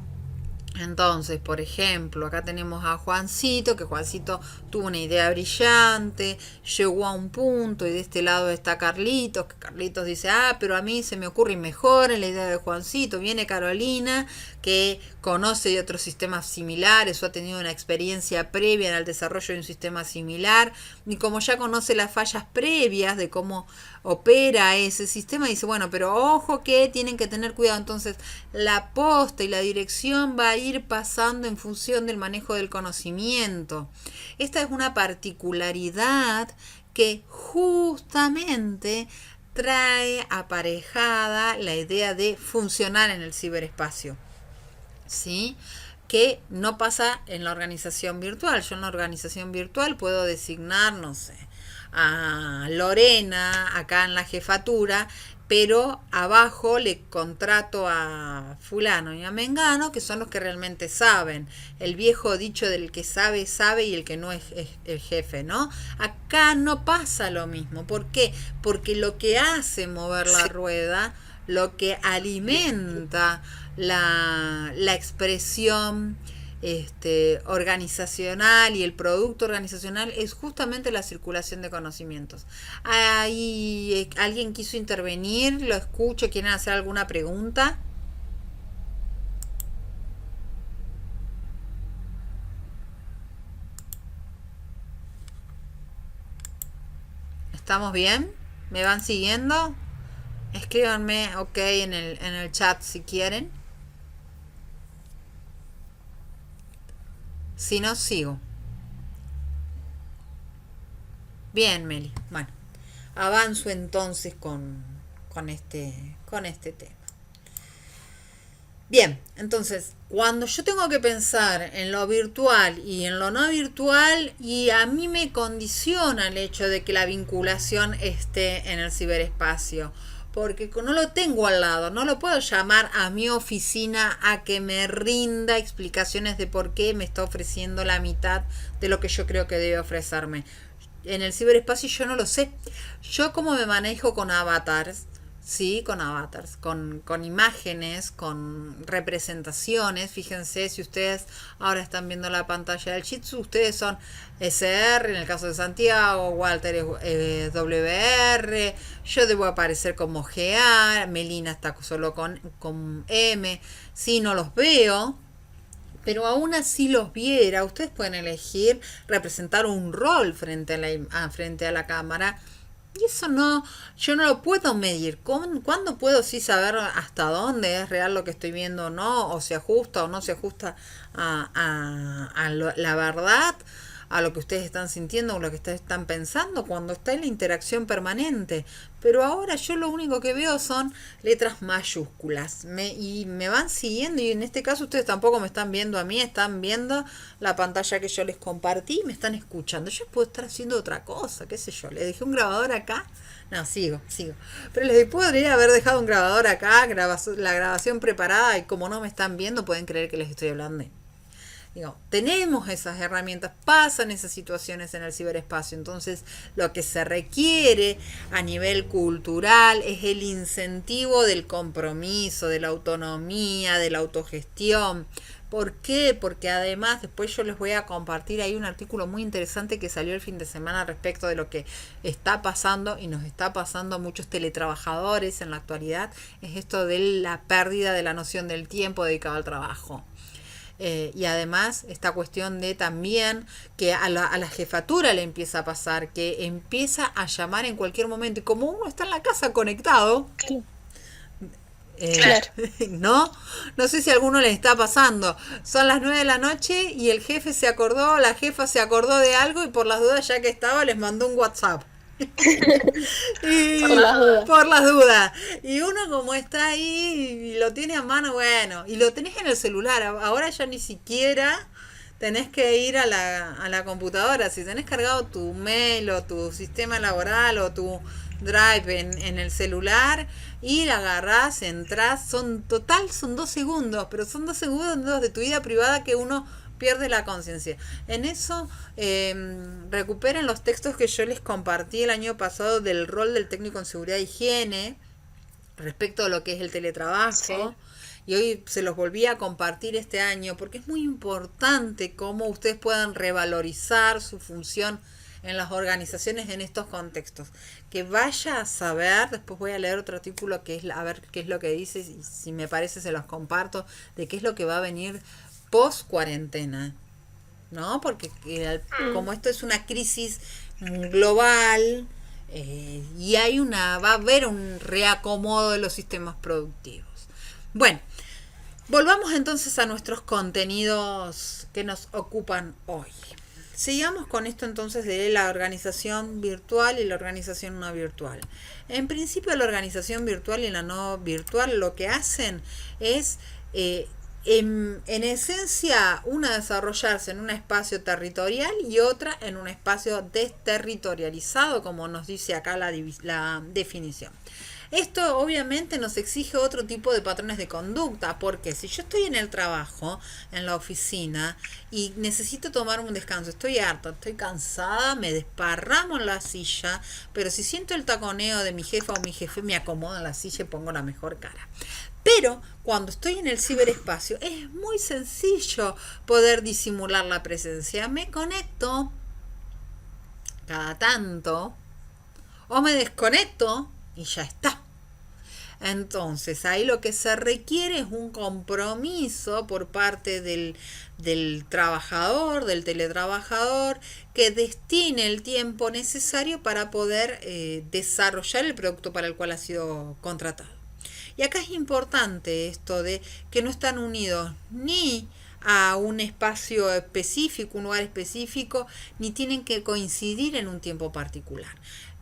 Entonces, por ejemplo, acá tenemos a Juancito, que Juancito tuvo una idea brillante, llegó a un punto, y de este lado está Carlitos, que Carlitos dice, pero a mí se me ocurre mejor en la idea de Juancito. Viene Carolina, que conoce de otros sistemas similares o ha tenido una experiencia previa en el desarrollo de un sistema similar, y como ya conoce las fallas previas de cómo opera ese sistema, dice, bueno, pero ojo que tienen que tener cuidado. Entonces la posta y la dirección va a ir pasando en función del manejo del conocimiento. Esta es una particularidad que justamente trae aparejada la idea de funcionar en el ciberespacio, ¿sí? Que no pasa en la organización virtual. Yo en la organización virtual puedo designar, no sé, a Lorena acá en la jefatura, pero abajo le contrato a fulano y a mengano, que son los que realmente saben. El viejo dicho del que sabe, sabe, y el que no es el jefe, ¿no? Acá no pasa lo mismo. ¿Por qué? Porque lo que hace mover la rueda, lo que alimenta la expresión organizacional y el producto organizacional es justamente la circulación de conocimientos. Ahí alguien quiso intervenir, lo escucho, ¿quieren hacer alguna pregunta? ¿Estamos bien? ¿Me van siguiendo? Escríbanme ok en el chat si quieren. Si no, sigo. Bien, Meli. Bueno, avanzo entonces con este tema. Bien, entonces, cuando yo tengo que pensar en lo virtual y en lo no virtual, y a mí me condiciona el hecho de que la vinculación esté en el ciberespacio, porque no lo tengo al lado, no lo puedo llamar a mi oficina a que me rinda explicaciones de por qué me está ofreciendo la mitad de lo que yo creo que debe ofrecerme. En el ciberespacio yo no lo sé. Yo como me manejo con avatars, sí, con avatars, con imágenes, con representaciones. Fíjense, si ustedes ahora están viendo la pantalla del Jitsu, ustedes son SR, en el caso de Santiago, Walter es WR, yo debo aparecer como GA, Melina está solo con M, sí, no los veo, pero aún así los viera. Ustedes pueden elegir representar un rol frente a la cámara, Y eso no, yo no lo puedo medir. ¿Cuándo puedo sí saber hasta dónde es real lo que estoy viendo o no? O se ajusta o no se ajusta la verdad, a lo que ustedes están sintiendo o lo que ustedes están pensando cuando está en la interacción permanente. Pero ahora yo lo único que veo son letras mayúsculas y me van siguiendo, y en este caso ustedes tampoco me están viendo a mí, están viendo la pantalla que yo les compartí y me están escuchando. Yo puedo estar haciendo otra cosa, qué sé yo, le dejé un grabador acá. No, sigo. Pero les podría haber dejado un grabador acá, la grabación preparada, y como no me están viendo pueden creer que les estoy hablando. Digo, tenemos esas herramientas, pasan esas situaciones en el ciberespacio. Entonces, lo que se requiere a nivel cultural es el incentivo del compromiso, de la autonomía, de la autogestión. ¿Por qué? Porque además, después yo les voy a compartir, hay un artículo muy interesante que salió el fin de semana respecto de lo que está pasando y nos está pasando a muchos teletrabajadores en la actualidad, es esto de la pérdida de la noción del tiempo dedicado al trabajo. Y además esta cuestión de también que a la jefatura le empieza a pasar, que empieza a llamar en cualquier momento, y como uno está en la casa conectado, Claro. no sé si a alguno le está pasando, son las 9 de la noche y el jefe se acordó, la jefa se acordó de algo, y por las dudas, ya que estaba, les mandó un WhatsApp. Y por las dudas. Y uno como está ahí y lo tiene a mano, bueno, y lo tenés en el celular. Ahora ya ni siquiera tenés que ir a la computadora. Si tenés cargado tu mail o tu sistema laboral o tu Drive en el celular, y la agarrás, entrás, son 2 segundos, pero son 2 segundos de tu vida privada que uno pierde la conciencia. En eso recuperen los textos que yo les compartí el año pasado del rol del técnico en seguridad e higiene respecto a lo que es el teletrabajo. Sí. Y hoy se los volví a compartir este año porque es muy importante cómo ustedes puedan revalorizar su función en las organizaciones en estos contextos. Que vaya a saber, después voy a leer otro artículo que es a ver qué es lo que dice, y si me parece se los comparto, de qué es lo que va a venir post cuarentena, ¿no? Porque como esto es una crisis global, y va a haber un reacomodo de los sistemas productivos. Bueno, volvamos entonces a nuestros contenidos que nos ocupan hoy. Sigamos con esto entonces de la organización virtual y la organización no virtual. En principio, la organización virtual y la no virtual lo que hacen es en esencia, una desarrollarse en un espacio territorial y otra en un espacio desterritorializado, como nos dice acá la definición. Esto obviamente nos exige otro tipo de patrones de conducta, porque si yo estoy en el trabajo, en la oficina, y necesito tomar un descanso, estoy harta, estoy cansada, me desparramo en la silla, pero si siento el taconeo de mi jefa o mi jefe, me acomodo en la silla y pongo la mejor cara. Pero cuando estoy en el ciberespacio es muy sencillo poder disimular la presencia. Me conecto cada tanto o me desconecto y ya está. Entonces ahí lo que se requiere es un compromiso por parte del trabajador, del teletrabajador, que destine el tiempo necesario para poder desarrollar el producto para el cual ha sido contratado. Y acá es importante esto de que no están unidos ni a un espacio específico, un lugar específico, ni tienen que coincidir en un tiempo particular.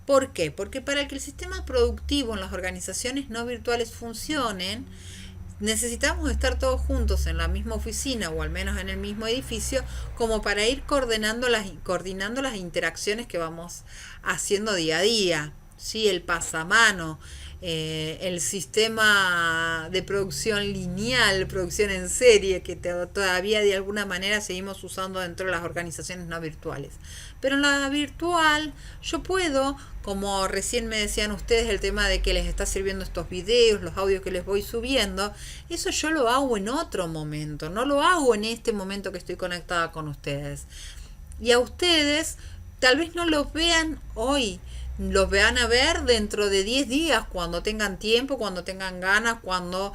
¿Por qué? Porque para que el sistema productivo en las organizaciones no virtuales funcionen, necesitamos estar todos juntos en la misma oficina o al menos en el mismo edificio, como para ir coordinando las interacciones que vamos haciendo día a día. ¿Sí? El pasamano, el sistema de producción lineal, producción en serie, que todavía de alguna manera seguimos usando dentro de las organizaciones no virtuales. Pero en la virtual yo puedo, como recién me decían ustedes, el tema de que les está sirviendo estos videos, los audios que les voy subiendo, eso yo lo hago en otro momento, no lo hago en este momento que estoy conectada con ustedes. Y a ustedes tal vez no los vean hoy, los van a ver dentro de 10 días, cuando tengan tiempo, cuando tengan ganas, cuando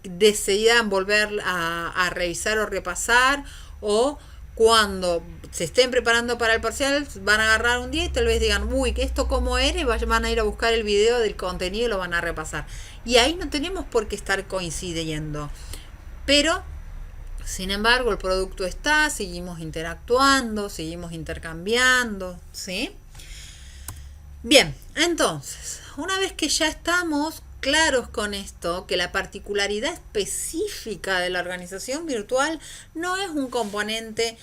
decidan volver a revisar o repasar, o cuando se estén preparando para el parcial, van a agarrar un día y tal vez digan, uy, que esto cómo era, y van a ir a buscar el video del contenido y lo van a repasar. Y ahí no tenemos por qué estar coincidiendo. Pero, sin embargo, el producto está, seguimos interactuando, seguimos intercambiando, ¿sí? Bien, entonces, una vez que ya estamos claros con esto, que la particularidad específica de la organización virtual no es un componente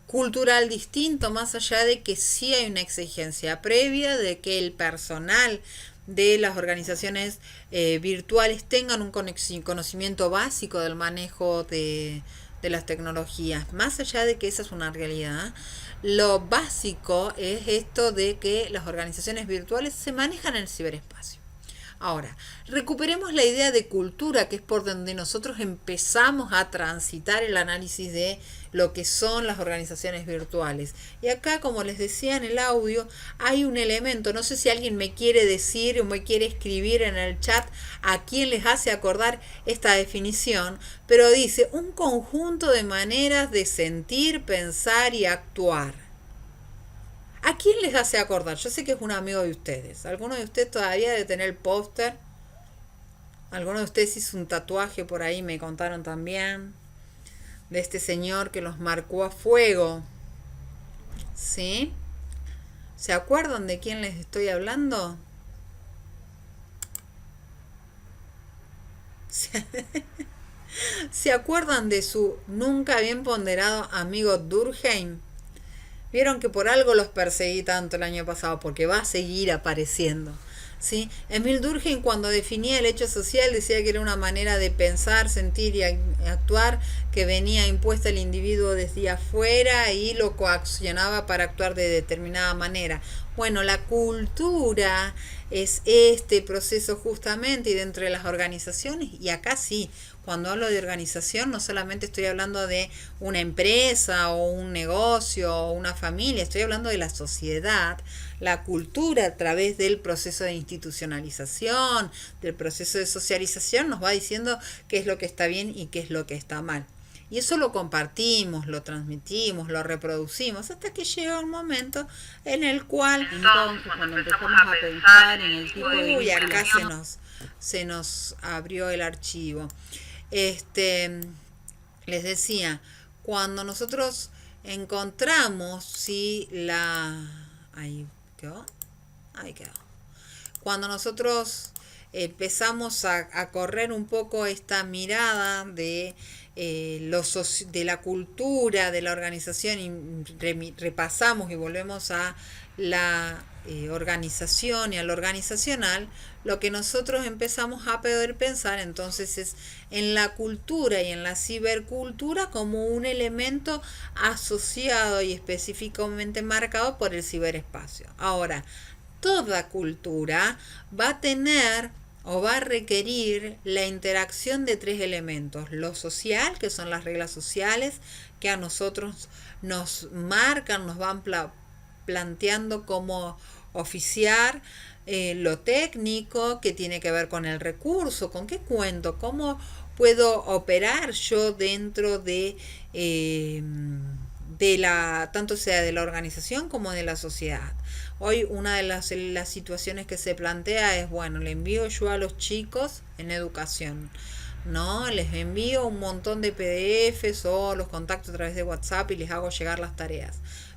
cultural distinto, más allá de que sí hay una exigencia previa de que el personal de las organizaciones virtuales tengan un conocimiento básico del manejo de las tecnologías. Más allá de que esa es una realidad, lo básico es esto de que las organizaciones virtuales se manejan en el ciberespacio. Ahora, recuperemos la idea de cultura, que es por donde nosotros empezamos a transitar el análisis de lo que son las organizaciones virtuales. Y acá, como les decía en el audio, hay un elemento, no sé si alguien me quiere decir o me quiere escribir en el chat a quién les hace acordar esta definición, pero dice un conjunto de maneras de sentir, pensar y actuar. ¿A quién les hace acordar? Yo sé que es un amigo de ustedes. ¿Alguno de ustedes todavía debe tener el póster? ¿Alguno de ustedes hizo un tatuaje por ahí? Me contaron también. De este señor que los marcó a fuego. ¿Sí? ¿Se acuerdan de quién les estoy hablando? ¿Se acuerdan de su nunca bien ponderado amigo Durkheim? Vieron que por algo los perseguí tanto el año pasado, porque va a seguir apareciendo, ¿sí? Emil Durkheim, cuando definía el hecho social, decía que era una manera de pensar, sentir y actuar que venía impuesta al individuo desde afuera y lo coaccionaba para actuar de determinada manera. Bueno, la cultura es este proceso justamente, y dentro de las organizaciones, y acá sí, cuando hablo de organización no solamente estoy hablando de una empresa o un negocio o una familia, estoy hablando de la sociedad, la cultura a través del proceso de institucionalización, del proceso de socialización, nos va diciendo qué es lo que está bien y qué es lo que está mal. Y eso lo compartimos, lo transmitimos, lo reproducimos, hasta que llega un momento en el cual... Entonces, cuando empezamos a pensar en el tipo de... Uy, acá se nos abrió el archivo. Les decía, cuando nosotros encontramos, si ahí quedó. Cuando nosotros empezamos a correr un poco esta mirada de de la cultura de la organización y repasamos y volvemos a la organización y a lo organizacional, lo que nosotros empezamos a poder pensar entonces es en la cultura y en la cibercultura como un elemento asociado y específicamente marcado por el ciberespacio. Ahora, toda cultura va a tener o va a requerir la interacción de tres elementos: lo social, que son las reglas sociales que a nosotros nos marcan, nos van planteando cómo oficiar, lo técnico, que tiene que ver con el recurso, con qué cuento, cómo puedo operar yo dentro de tanto sea de la organización como de la sociedad. Hoy una de las situaciones que se plantea es, bueno, le envío yo a los chicos en educación, ¿no? Les envío un montón de PDFs o los contacto a través de WhatsApp y les hago llegar las tareas.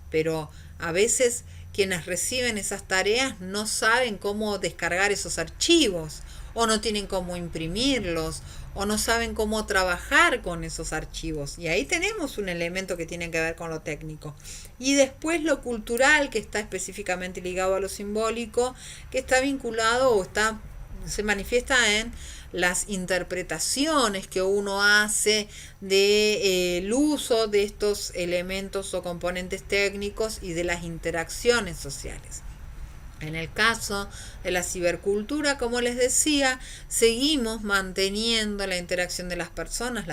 Pero a veces quienes reciben esas tareas no saben cómo descargar esos archivos, o no tienen cómo imprimirlos, o no saben cómo trabajar con esos archivos. Y ahí tenemos un elemento que tiene que ver con lo técnico. Y después lo cultural, que está específicamente ligado a lo simbólico, que está vinculado o se manifiesta en las interpretaciones que uno hace de el uso de estos elementos o componentes técnicos y de las interacciones sociales. En el caso de la cibercultura, como les decía, seguimos manteniendo la interacción de las personas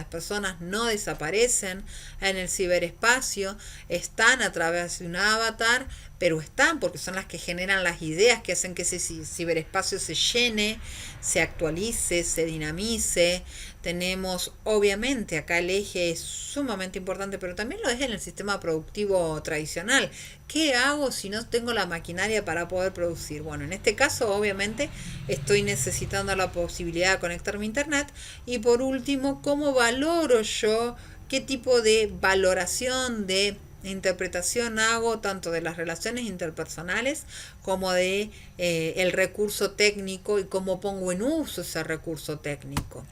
no desaparecen en el ciberespacio, están a través de un avatar, pero están porque son las que generan las ideas que hacen que ese ciberespacio se llene, se actualice, se dinamice. Tenemos, obviamente, acá el eje es sumamente importante, pero también lo es en el sistema productivo tradicional. ¿Qué hago si no tengo la maquinaria para poder producir? Bueno, en este caso, obviamente, estoy necesitando la posibilidad de conectarme a Internet. Y por último, ¿cómo valoro yo? ¿Qué tipo de valoración, de interpretación hago tanto de las relaciones interpersonales como de el recurso técnico y cómo pongo en uso ese recurso técnico,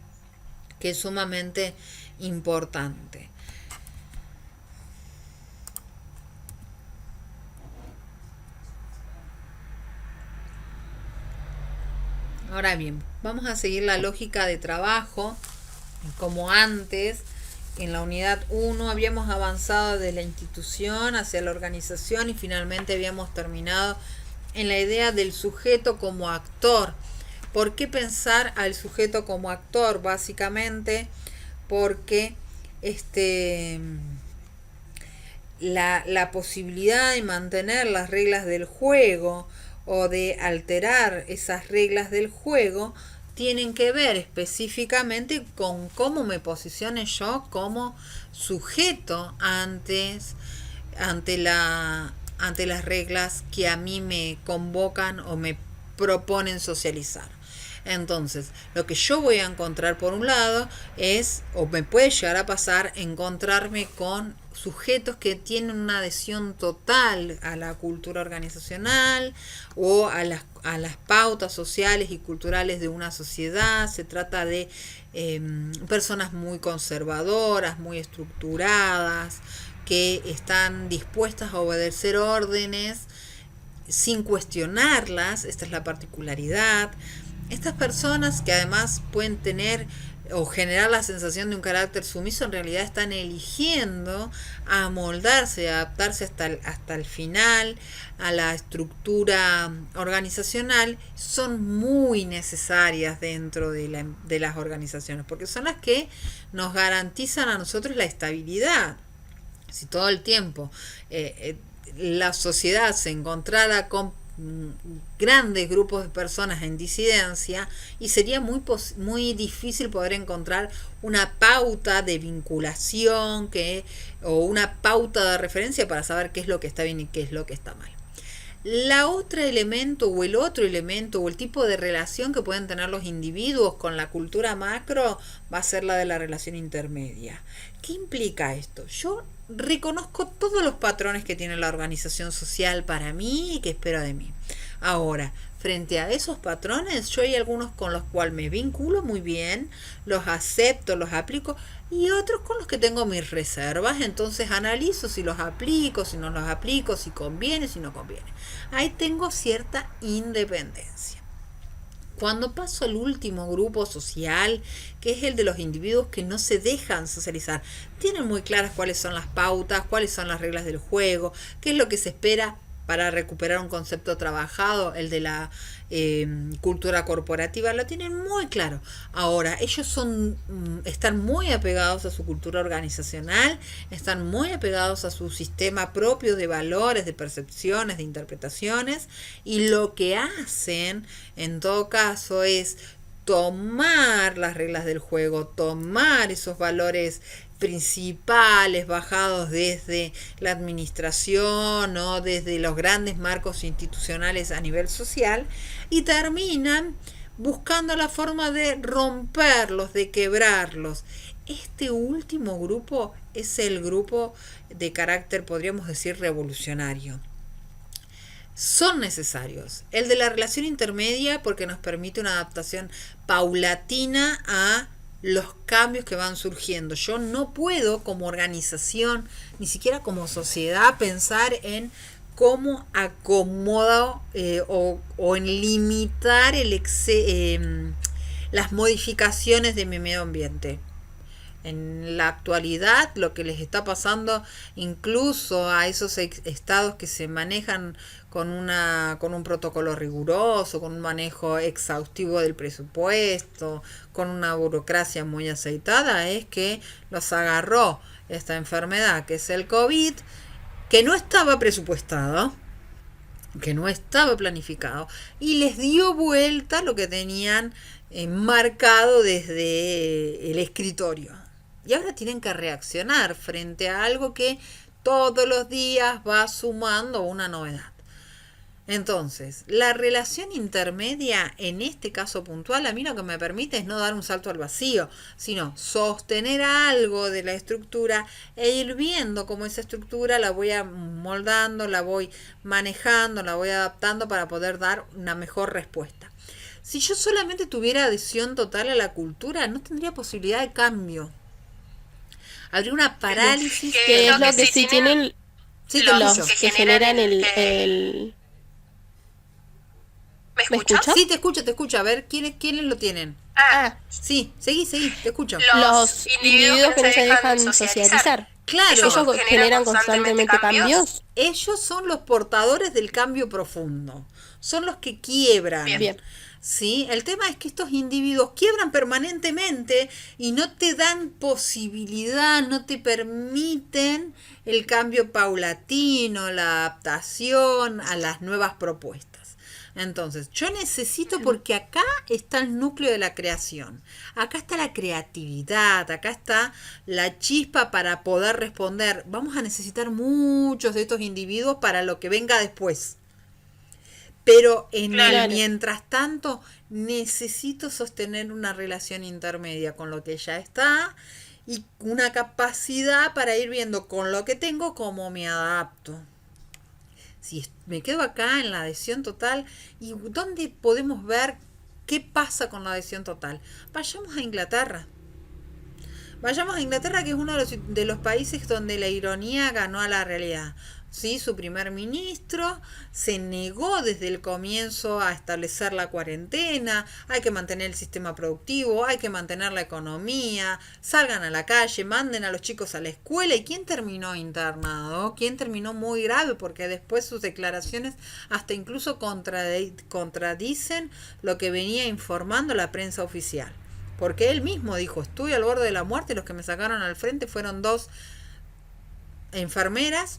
que es sumamente importante? Ahora bien, vamos a seguir la lógica de trabajo. Como antes, en la unidad 1 habíamos avanzado de la institución hacia la organización y finalmente habíamos terminado en la idea del sujeto como actor. ¿Por qué pensar al sujeto como actor? Básicamente porque la posibilidad de mantener las reglas del juego o de alterar esas reglas del juego tienen que ver específicamente con cómo me posicione yo como sujeto ante las reglas que a mí me convocan o me proponen socializar. Entonces, lo que yo voy a encontrar por un lado es, o me puede llegar a pasar, encontrarme con sujetos que tienen una adhesión total a la cultura organizacional o a las pautas sociales y culturales de una sociedad. Se trata de personas muy conservadoras, muy estructuradas, que están dispuestas a obedecer órdenes sin cuestionarlas. Esta es la particularidad. Estas personas, que además pueden tener o generar la sensación de un carácter sumiso, en realidad están eligiendo amoldarse, adaptarse hasta el final a la estructura organizacional. Son muy necesarias dentro de las organizaciones, porque son las que nos garantizan a nosotros la estabilidad. Si todo el tiempo la sociedad se encontrara con grandes grupos de personas en disidencia, y sería muy difícil poder encontrar una pauta de vinculación o una pauta de referencia para saber qué es lo que está bien y qué es lo que está mal. El otro elemento o el tipo de relación que pueden tener los individuos con la cultura macro va a ser la de la relación intermedia. ¿Qué implica esto? Yo reconozco todos los patrones que tiene la organización social para mí y que espero de mí. Ahora, frente a esos patrones, yo hay algunos con los cuales me vinculo muy bien, los acepto, los aplico, y otros con los que tengo mis reservas. Entonces analizo si los aplico, si no los aplico, si conviene, si no conviene. Ahí tengo cierta independencia. Cuando paso al último grupo social, que es el de los individuos que no se dejan socializar, tienen muy claras cuáles son las pautas, cuáles son las reglas del juego, qué es lo que se espera para recuperar un concepto trabajado, el de la cultura corporativa, lo tienen muy claro. Ahora, ellos están muy apegados a su cultura organizacional, están muy apegados a su sistema propio de valores, de percepciones, de interpretaciones, y lo que hacen en todo caso es tomar las reglas del juego, tomar esos valores principales bajados desde la administración o desde los grandes marcos institucionales a nivel social, y terminan buscando la forma de romperlos, de quebrarlos. Este último grupo es el grupo de carácter, podríamos decir, revolucionario. Son necesarios. El de la relación intermedia, porque nos permite una adaptación paulatina a los cambios que van surgiendo. Yo no puedo, como organización, ni siquiera como sociedad, pensar en cómo acomodo o en limitar las modificaciones de mi medio ambiente. En la actualidad, lo que les está pasando incluso a esos estados que se manejan con un protocolo riguroso, con un manejo exhaustivo del presupuesto, con una burocracia muy aceitada, es que los agarró esta enfermedad que es el COVID, que no estaba presupuestado, que no estaba planificado, y les dio vuelta lo que tenían marcado desde el escritorio. Y ahora tienen que reaccionar frente a algo que todos los días va sumando una novedad. Entonces, la relación intermedia, en este caso puntual, a mí lo que me permite es no dar un salto al vacío, sino sostener algo de la estructura e ir viendo cómo esa estructura la voy moldando, la voy manejando, la voy adaptando para poder dar una mejor respuesta. Si yo solamente tuviera adhesión total a la cultura, no tendría posibilidad de cambio. Habría una parálisis. Que es lo que sí tienen Sí, los que generan el... ¿Me escuchas? Sí, te escucho. A ver, ¿quiénes lo tienen? Sí, seguí, te escucho. Los individuos que no se dejan socializar. Claro. Ellos generan constantemente cambios. Ellos son los portadores del cambio profundo. Son los que quiebran. Bien. ¿Sí? El tema es que estos individuos quiebran permanentemente y no te dan posibilidad, no te permiten el cambio paulatino, la adaptación a las nuevas propuestas. Entonces, yo necesito, porque acá está el núcleo de la creación, acá está la creatividad, acá está la chispa para poder responder. Vamos a necesitar muchos de estos individuos para lo que venga después. Pero en el mientras tanto necesito sostener una relación intermedia con lo que ya está y una capacidad para ir viendo con lo que tengo cómo me adapto. Si me quedo acá en la adhesión total, ¿y dónde podemos ver qué pasa con la adhesión total? Vayamos a Inglaterra. Vayamos a Inglaterra, que es uno de los países donde la ironía ganó a la realidad. ¿Sí? Su primer ministro se negó desde el comienzo a establecer la cuarentena. Hay que mantener el sistema productivo, hay que mantener la economía, salgan a la calle, manden a los chicos a la escuela. ¿Y quién terminó internado? ¿Quién terminó muy grave? Porque después sus declaraciones hasta incluso contradicen lo que venía informando la prensa oficial. Porque él mismo dijo, estuve al borde de la muerte, y los que me sacaron al frente fueron 2 enfermeras,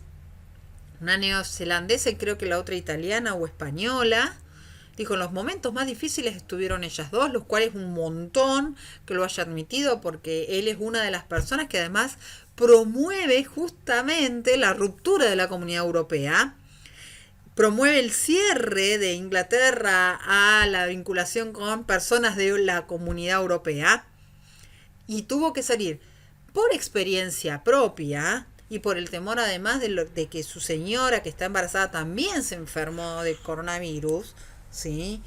una neozelandesa y creo que la otra italiana o española. Dijo, en los momentos más difíciles estuvieron ellas 2, los cuales un montón que lo haya admitido, porque él es una de las personas que además promueve justamente la ruptura de la Comunidad Europea, promueve el cierre de Inglaterra a la vinculación con personas de la Comunidad Europea, y tuvo que salir por experiencia propia y por el temor además de que su señora que está embarazada también se enfermó de coronavirus, ¿sí?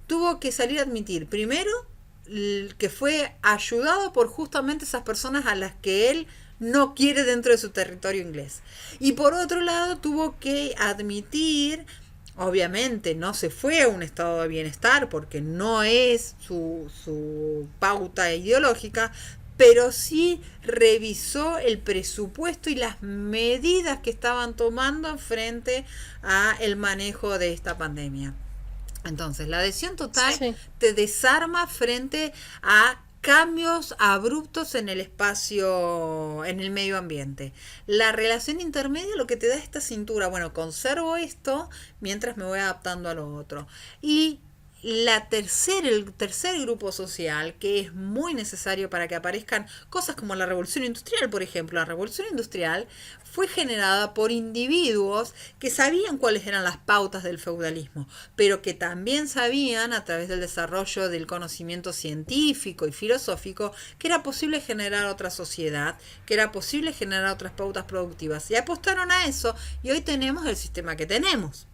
Tuvo que salir a admitir, primero, que fue ayudado por justamente esas personas a las que él no quiere dentro de su territorio inglés. Y por otro lado, tuvo que admitir, obviamente no se fue a un estado de bienestar porque no es su pauta ideológica, pero sí revisó el presupuesto y las medidas que estaban tomando frente a el manejo de esta pandemia. Entonces, la adhesión total te desarma frente a cambios abruptos en el espacio, en el medio ambiente. La relación intermedia lo que te da es esta cintura. Bueno, conservo esto mientras me voy adaptando a lo otro. Y el tercer grupo social, que es muy necesario para que aparezcan cosas como la revolución industrial, por ejemplo. La revolución industrial fue generada por individuos que sabían cuáles eran las pautas del feudalismo, pero que también sabían, a través del desarrollo del conocimiento científico y filosófico, que era posible generar otra sociedad, que era posible generar otras pautas productivas. Y apostaron a eso, y hoy tenemos el sistema que tenemos.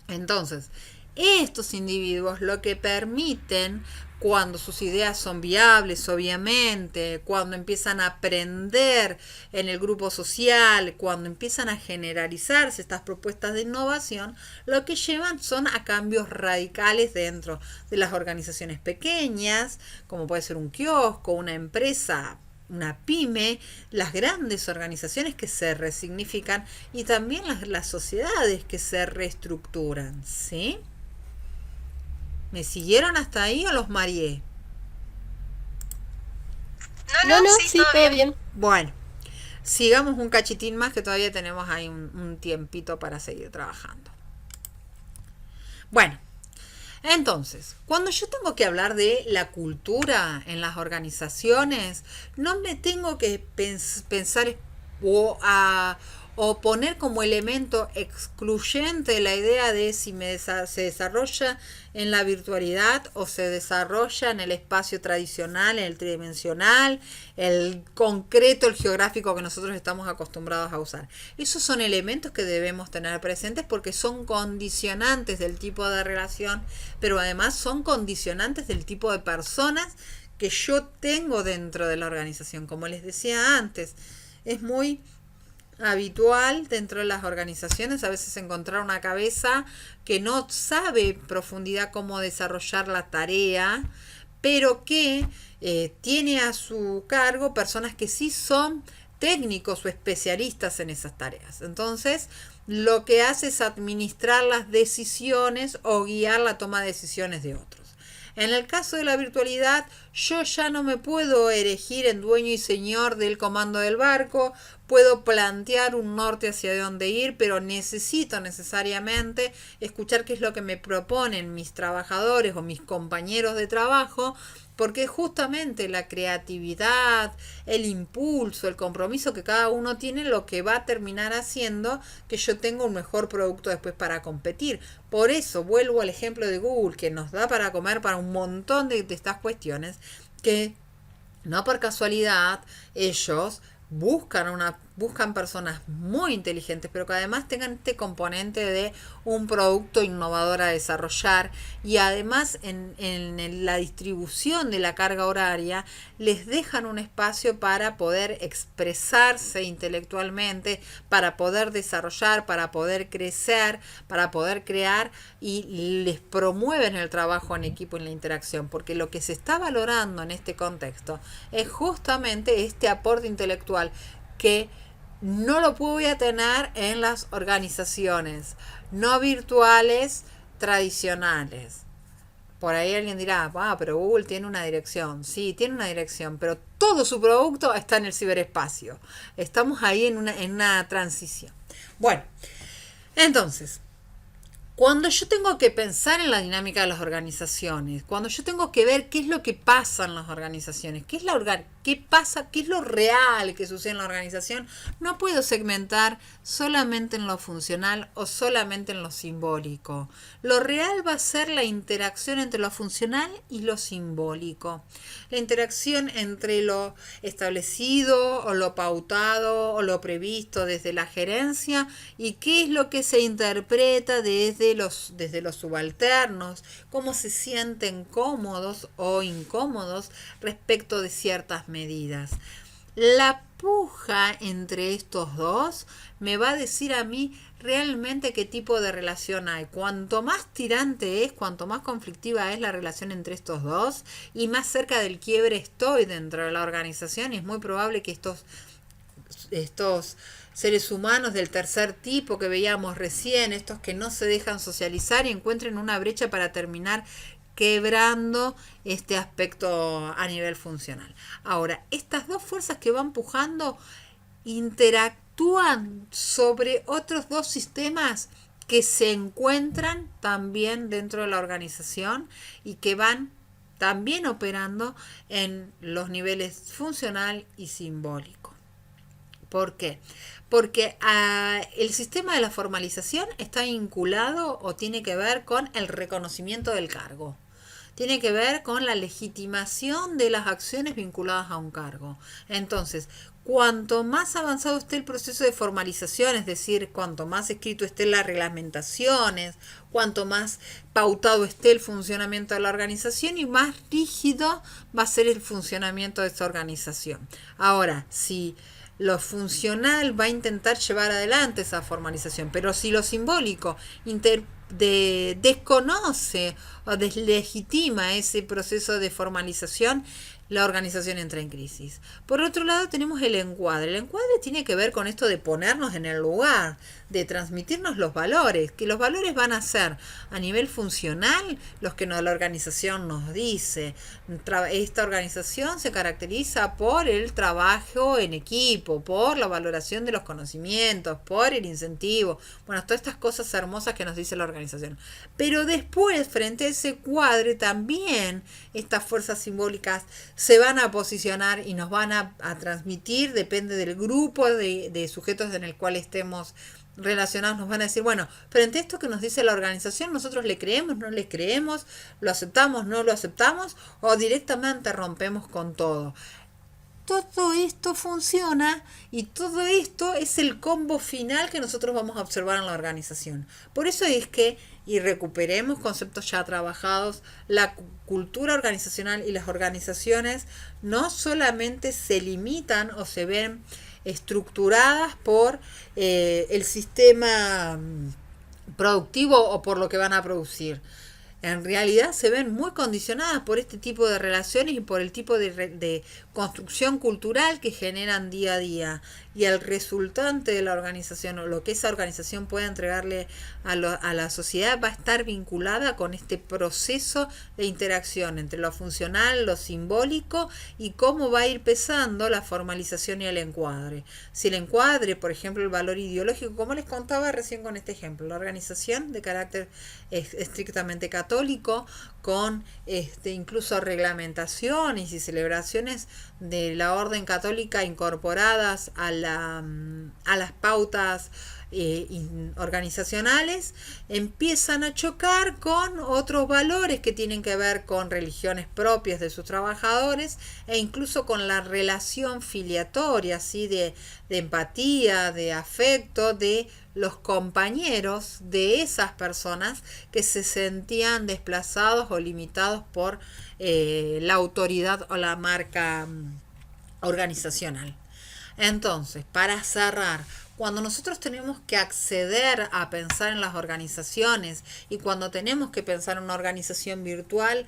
Entonces, estos individuos lo que permiten, cuando sus ideas son viables, obviamente, cuando empiezan a aprender en el grupo social, cuando empiezan a generalizarse estas propuestas de innovación, lo que llevan son a cambios radicales dentro de las organizaciones pequeñas, como puede ser un kiosco, una empresa, una pyme, las grandes organizaciones que se resignifican y también las sociedades que se reestructuran, ¿sí? ¿Me siguieron hasta ahí o los mareé? No, sí, todo bien. Bueno, sigamos un cachitín más que todavía tenemos ahí un tiempito para seguir trabajando. Bueno, entonces, cuando yo tengo que hablar de la cultura en las organizaciones, no me tengo que pensar o poner como elemento excluyente la idea de si se desarrolla en la virtualidad o se desarrolla en el espacio tradicional, en el tridimensional, el concreto, el geográfico que nosotros estamos acostumbrados a usar. Esos son elementos que debemos tener presentes porque son condicionantes del tipo de relación, pero además son condicionantes del tipo de personas que yo tengo dentro de la organización. Como les decía antes, es muy habitual dentro de las organizaciones a veces encontrar una cabeza que no sabe en profundidad cómo desarrollar la tarea, pero que tiene a su cargo personas que sí son técnicos o especialistas en esas tareas. Entonces, lo que hace es administrar las decisiones o guiar la toma de decisiones de otros. En el caso de la virtualidad, yo ya no me puedo erigir en dueño y señor del comando del barco, puedo plantear un norte hacia dónde ir, pero necesito necesariamente escuchar qué es lo que me proponen mis trabajadores o mis compañeros de trabajo, porque justamente la creatividad, el impulso, el compromiso que cada uno tiene lo que va a terminar haciendo que yo tenga un mejor producto después para competir. Por eso vuelvo al ejemplo de Google, que nos da para comer para un montón de estas cuestiones, que no por casualidad ellos buscan personas muy inteligentes, pero que además tengan este componente de un producto innovador a desarrollar, y además en la distribución de la carga horaria les dejan un espacio para poder expresarse intelectualmente, para poder desarrollar, para poder crecer, para poder crear, y les promueven el trabajo en equipo y la interacción, porque lo que se está valorando en este contexto es justamente este aporte intelectual que no lo voy a tener en las organizaciones no virtuales tradicionales. Por ahí alguien dirá, pero Google tiene una dirección. Sí, tiene una dirección, pero todo su producto está en el ciberespacio. Estamos ahí en una transición. Bueno, entonces, cuando yo tengo que pensar en la dinámica de las organizaciones, cuando yo tengo que ver qué es lo que pasa en las organizaciones, qué pasa, qué es lo real que sucede en la organización, no puedo segmentar solamente en lo funcional o solamente en lo simbólico. Lo real va a ser la interacción entre lo funcional y lo simbólico. La interacción entre lo establecido o lo pautado o lo previsto desde la gerencia y qué es lo que se interpreta desde los subalternos, cómo se sienten cómodos o incómodos respecto de ciertas medidas. La puja entre estos dos me va a decir a mí realmente qué tipo de relación hay. Cuanto más tirante es, cuanto más conflictiva es la relación entre estos dos y más cerca del quiebre estoy dentro de la organización, y es muy probable que estos seres humanos del tercer tipo que veíamos recién, estos que no se dejan socializar y encuentren una brecha para terminar quebrando este aspecto a nivel funcional. Ahora, estas dos fuerzas que van pujando interactúan sobre otros dos sistemas que se encuentran también dentro de la organización y que van también operando en los niveles funcional y simbólico. ¿Por qué? Porque el sistema de la formalización está vinculado o tiene que ver con el reconocimiento del cargo. Tiene que ver con la legitimación de las acciones vinculadas a un cargo. Entonces, cuanto más avanzado esté el proceso de formalización, es decir, cuanto más escrito estén las reglamentaciones, cuanto más pautado esté el funcionamiento de la organización, y más rígido va a ser el funcionamiento de esa organización. Ahora, si lo funcional va a intentar llevar adelante esa formalización, pero si lo simbólico desconoce o deslegitima ese proceso de formalización, la organización entra en crisis. Por otro lado tenemos el encuadre. El encuadre tiene que ver con esto de ponernos en el lugar, de transmitirnos los valores, que los valores van a ser a nivel funcional los que la organización nos dice. Esta organización se caracteriza por el trabajo en equipo, por la valoración de los conocimientos, por el incentivo, bueno, todas estas cosas hermosas que nos dice la organización. Pero después, frente a ese cuadro, también estas fuerzas simbólicas se van a posicionar y nos van a transmitir, depende del grupo de sujetos en el cual estemos relacionados, nos van a decir, bueno, frente a esto que nos dice la organización, nosotros le creemos, no le creemos, lo aceptamos, no lo aceptamos, o directamente rompemos con todo. Todo esto funciona y todo esto es el combo final que nosotros vamos a observar en la organización. Por eso es que, y recuperemos conceptos ya trabajados, la cultura organizacional y las organizaciones no solamente se limitan o se ven estructuradas por el sistema productivo o por lo que van a producir. En realidad se ven muy condicionadas por este tipo de relaciones y por el tipo de construcción cultural que generan día a día. Y el resultante de la organización o lo que esa organización pueda entregarle a la sociedad va a estar vinculada con este proceso de interacción entre lo funcional, lo simbólico y cómo va a ir pesando la formalización y el encuadre. Si el encuadre, por ejemplo, el valor ideológico, como les contaba recién con este ejemplo, la organización de carácter estrictamente católico, con incluso reglamentaciones y celebraciones de la orden católica incorporadas a las pautas organizacionales, empiezan a chocar con otros valores que tienen que ver con religiones propias de sus trabajadores e incluso con la relación filiatoria, ¿sí? de empatía, de afecto de los compañeros de esas personas que se sentían desplazados o limitados por la autoridad o la marca organizacional. Entonces, para cerrar, cuando nosotros tenemos que acceder a pensar en las organizaciones y cuando tenemos que pensar en una organización virtual,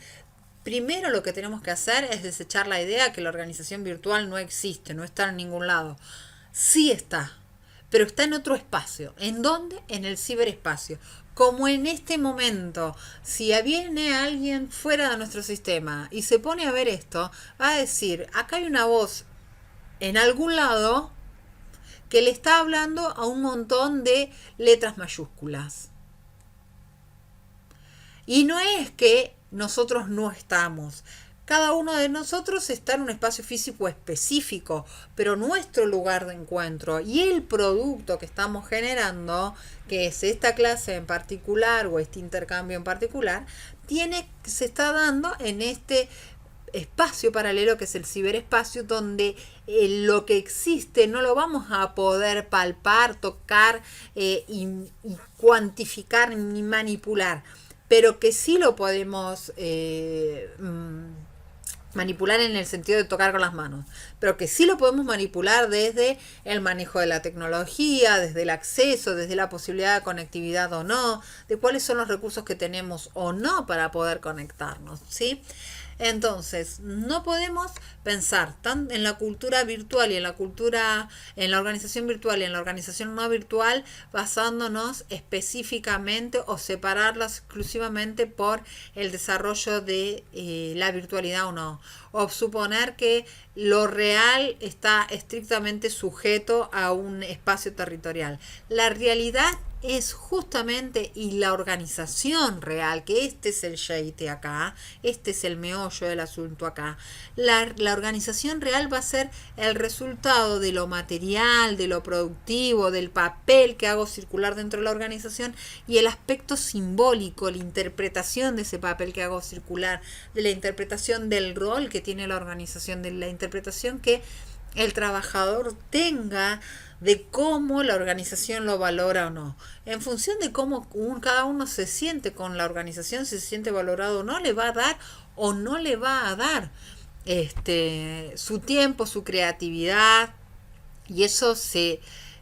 primero lo que tenemos que hacer es desechar la idea que la organización virtual no existe, no está en ningún lado. Sí está, pero está en otro espacio. ¿En dónde? En el ciberespacio. Como en este momento, si viene alguien fuera de nuestro sistema y se pone a ver esto, va a decir, acá hay una voz en algún lado que le está hablando a un montón de letras mayúsculas. Y no es que nosotros no estamos. Cada uno de nosotros está en un espacio físico específico, pero nuestro lugar de encuentro y el producto que estamos generando, que es esta clase en particular o este intercambio en particular, se está dando en este espacio paralelo que es el ciberespacio, donde lo que existe no lo vamos a poder palpar, tocar y cuantificar ni manipular, pero que sí lo podemos manipular en el sentido de tocar con las manos, pero que sí lo podemos manipular desde el manejo de la tecnología, desde el acceso, desde la posibilidad de conectividad o no, de cuáles son los recursos que tenemos o no para poder conectarnos, ¿sí? Entonces, no podemos pensar tan en la cultura virtual y en la organización virtual y en la organización no virtual basándonos específicamente o separarlas exclusivamente por el desarrollo de la virtualidad o no. O suponer que lo real está estrictamente sujeto a un espacio territorial. La realidad es justamente, y la organización real, que este es el yeite acá, este es el meollo del asunto acá, la organización real va a ser el resultado de lo material, de lo productivo, del papel que hago circular dentro de la organización y el aspecto simbólico, la interpretación de ese papel que hago circular, de la interpretación del rol que tiene la organización, de la interpretación que el trabajador tenga de cómo la organización lo valora o no. En función de cómo cada uno se siente con la organización, si se siente valorado o no, le va a dar o no le va a dar su tiempo, su creatividad, y eso se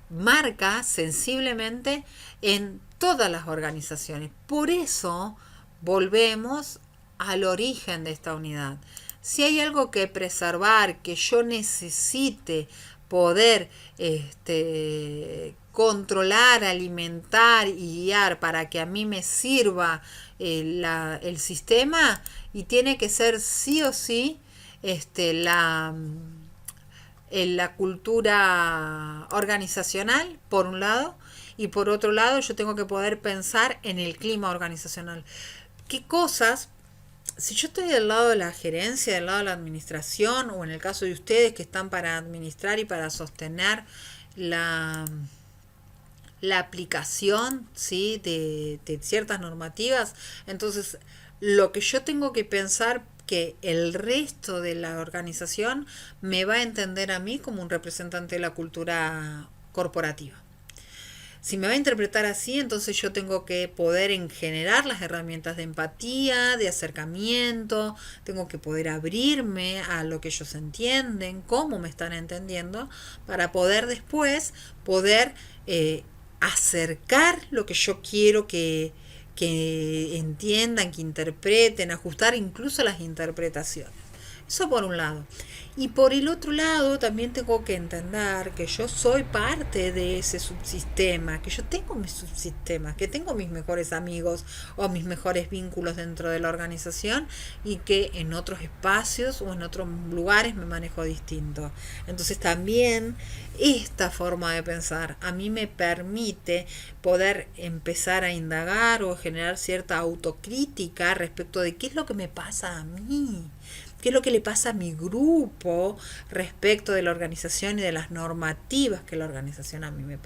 marca sensiblemente en todas las organizaciones. Por eso volvemos al origen de esta unidad. Si hay algo que preservar, que yo necesite poder controlar, alimentar y guiar para que a mí me sirva el sistema, y tiene que ser sí o sí la cultura organizacional, por un lado, y por otro lado yo tengo que poder pensar en el clima organizacional. ¿Qué cosas? Si yo estoy del lado de la gerencia, del lado de la administración, o en el caso de ustedes que están para administrar y para sostener la aplicación, ¿sí?, de ciertas normativas, entonces lo que yo tengo que pensar que el resto de la organización me va a entender a mí como un representante de la cultura corporativa. Si me va a interpretar así, entonces yo tengo que poder generar las herramientas de empatía, de acercamiento, tengo que poder abrirme a lo que ellos entienden, cómo me están entendiendo, para poder después poder acercar lo que yo quiero que entiendan, que interpreten, ajustar incluso las interpretaciones. Eso por un lado. Y por el otro lado también tengo que entender que yo soy parte de ese subsistema, que yo tengo mis subsistemas, que tengo mis mejores amigos o mis mejores vínculos dentro de la organización, y que en otros espacios o en otros lugares me manejo distinto. Entonces también esta forma de pensar a mí me permite poder empezar a indagar o generar cierta autocrítica respecto de qué es lo que me pasa a mí. ¿Qué es lo que le pasa a mi grupo respecto de la organización y de las normativas que la organización a mí me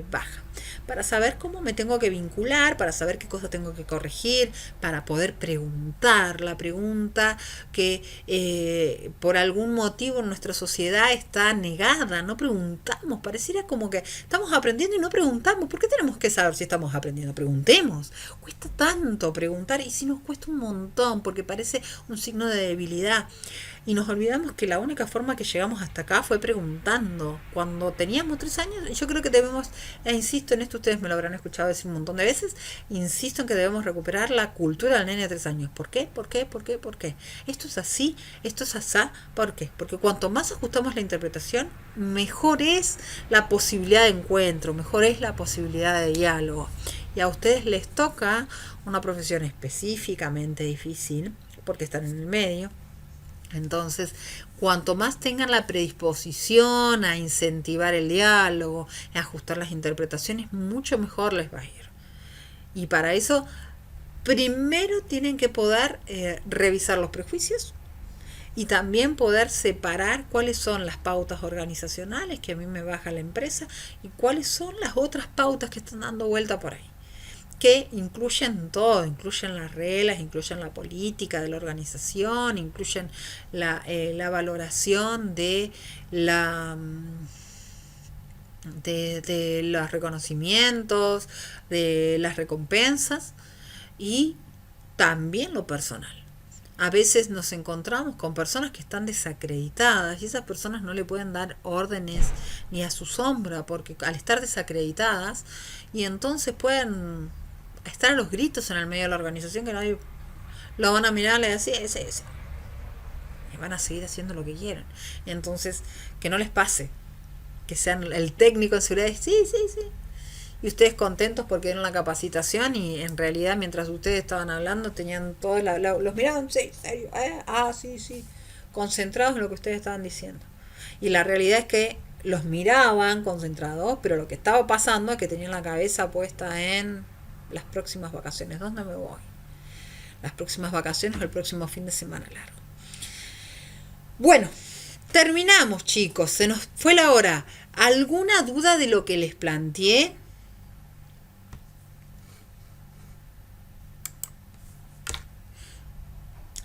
baja? Para saber cómo me tengo que vincular, para saber qué cosas tengo que corregir, para poder preguntar. La pregunta que por algún motivo en nuestra sociedad está negada. No preguntamos, pareciera como que estamos aprendiendo y no preguntamos. ¿Por qué tenemos que saber si estamos aprendiendo? Preguntemos. Cuesta tanto preguntar, y si nos cuesta un montón, porque parece un signo de debilidad, y nos olvidamos que la única forma que llegamos hasta acá fue preguntando. Cuando teníamos 3 años, yo creo que debemos, insisto en esto, ustedes me lo habrán escuchado decir un montón de veces, insisto en que debemos recuperar la cultura del nene de 3 años. ¿Por qué? ¿Por qué? ¿Por qué? ¿Por qué? Esto es así, esto es asá. ¿Por qué? Porque cuanto más ajustamos la interpretación, mejor es la posibilidad de encuentro, mejor es la posibilidad de diálogo. Y a ustedes les toca una profesión específicamente difícil, porque están en el medio. Entonces, cuanto más tengan la predisposición a incentivar el diálogo, a ajustar las interpretaciones, mucho mejor les va a ir. Y para eso, primero tienen que poder revisar los prejuicios, y también poder separar cuáles son las pautas organizacionales que a mí me baja la empresa y cuáles son las otras pautas que están dando vuelta por ahí, que incluyen todo, incluyen las reglas, incluyen la política de la organización, incluyen la valoración de los reconocimientos, de las recompensas, y también lo personal. A veces nos encontramos con personas que están desacreditadas, y esas personas no le pueden dar órdenes ni a su sombra, porque al estar desacreditadas, y entonces pueden estar a los gritos en el medio de la organización, que nadie lo van a mirar, le decir ese, y van a seguir haciendo lo que quieran. Entonces, que no les pase que sean el técnico en seguridad, sí, y ustedes contentos porque dieron la capacitación, y en realidad mientras ustedes estaban hablando tenían todos los miraban, sí, serio, sí, concentrados en lo que ustedes estaban diciendo. Y la realidad es que los miraban concentrados, pero lo que estaba pasando es que tenían la cabeza puesta en las próximas vacaciones. ¿Dónde me voy? Las próximas vacaciones o el próximo fin de semana largo. Bueno, terminamos, chicos. Se nos fue la hora. ¿Alguna duda de lo que les planteé?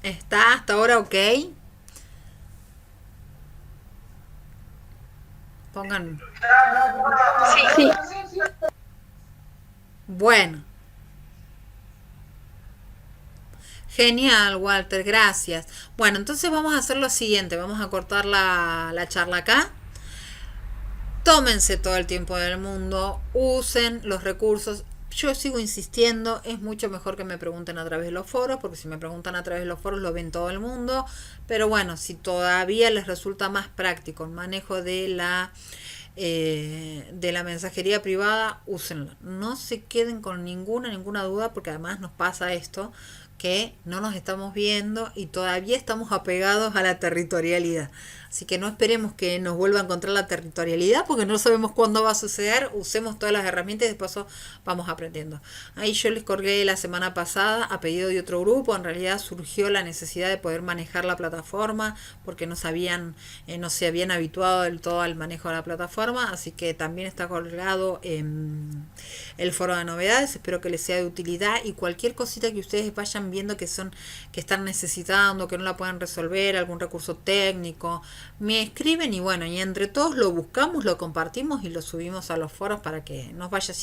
¿Está hasta ahora ok? Pongan. Sí. Bueno. Genial, Walter, gracias. Bueno, entonces vamos a hacer lo siguiente. Vamos a cortar la charla acá. Tómense todo el tiempo del mundo. Usen los recursos. yo sigo insistiendo, es mucho mejor que me pregunten a través de los foros, porque si me preguntan a través de los foros lo ven todo el mundo, pero bueno, si todavía les resulta más práctico el manejo de la mensajería privada, úsenla. No se queden con ninguna duda, porque además nos pasa esto, que no nos estamos viendo y todavía estamos apegados a la territorialidad. Así que no esperemos que nos vuelva a encontrar la territorialidad, porque no sabemos cuándo va a suceder. Usemos todas las herramientas y de paso vamos aprendiendo. Ahí yo les colgué la semana pasada a pedido de otro grupo. En realidad surgió la necesidad de poder manejar la plataforma, porque no se habían habituado del todo al manejo de la plataforma. Así que también está colgado en el foro de novedades. Espero que les sea de utilidad, y cualquier cosita que ustedes vayan viendo que están necesitando, que no la puedan resolver, algún recurso técnico, me escriben, y bueno, y entre todos lo buscamos, lo compartimos y lo subimos a los foros para que nos vaya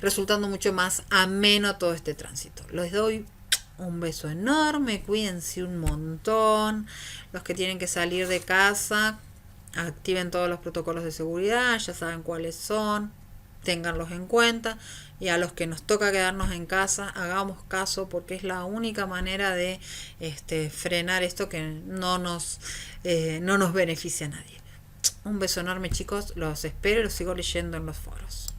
resultando mucho más ameno todo este tránsito. Les doy un beso enorme, cuídense un montón. Los que tienen que salir de casa, activen todos los protocolos de seguridad, ya saben cuáles son, ténganlos en cuenta. Y a los que nos toca quedarnos en casa, hagamos caso, porque es la única manera de frenar esto que no nos beneficia a nadie. Un beso enorme, chicos, los espero y los sigo leyendo en los foros.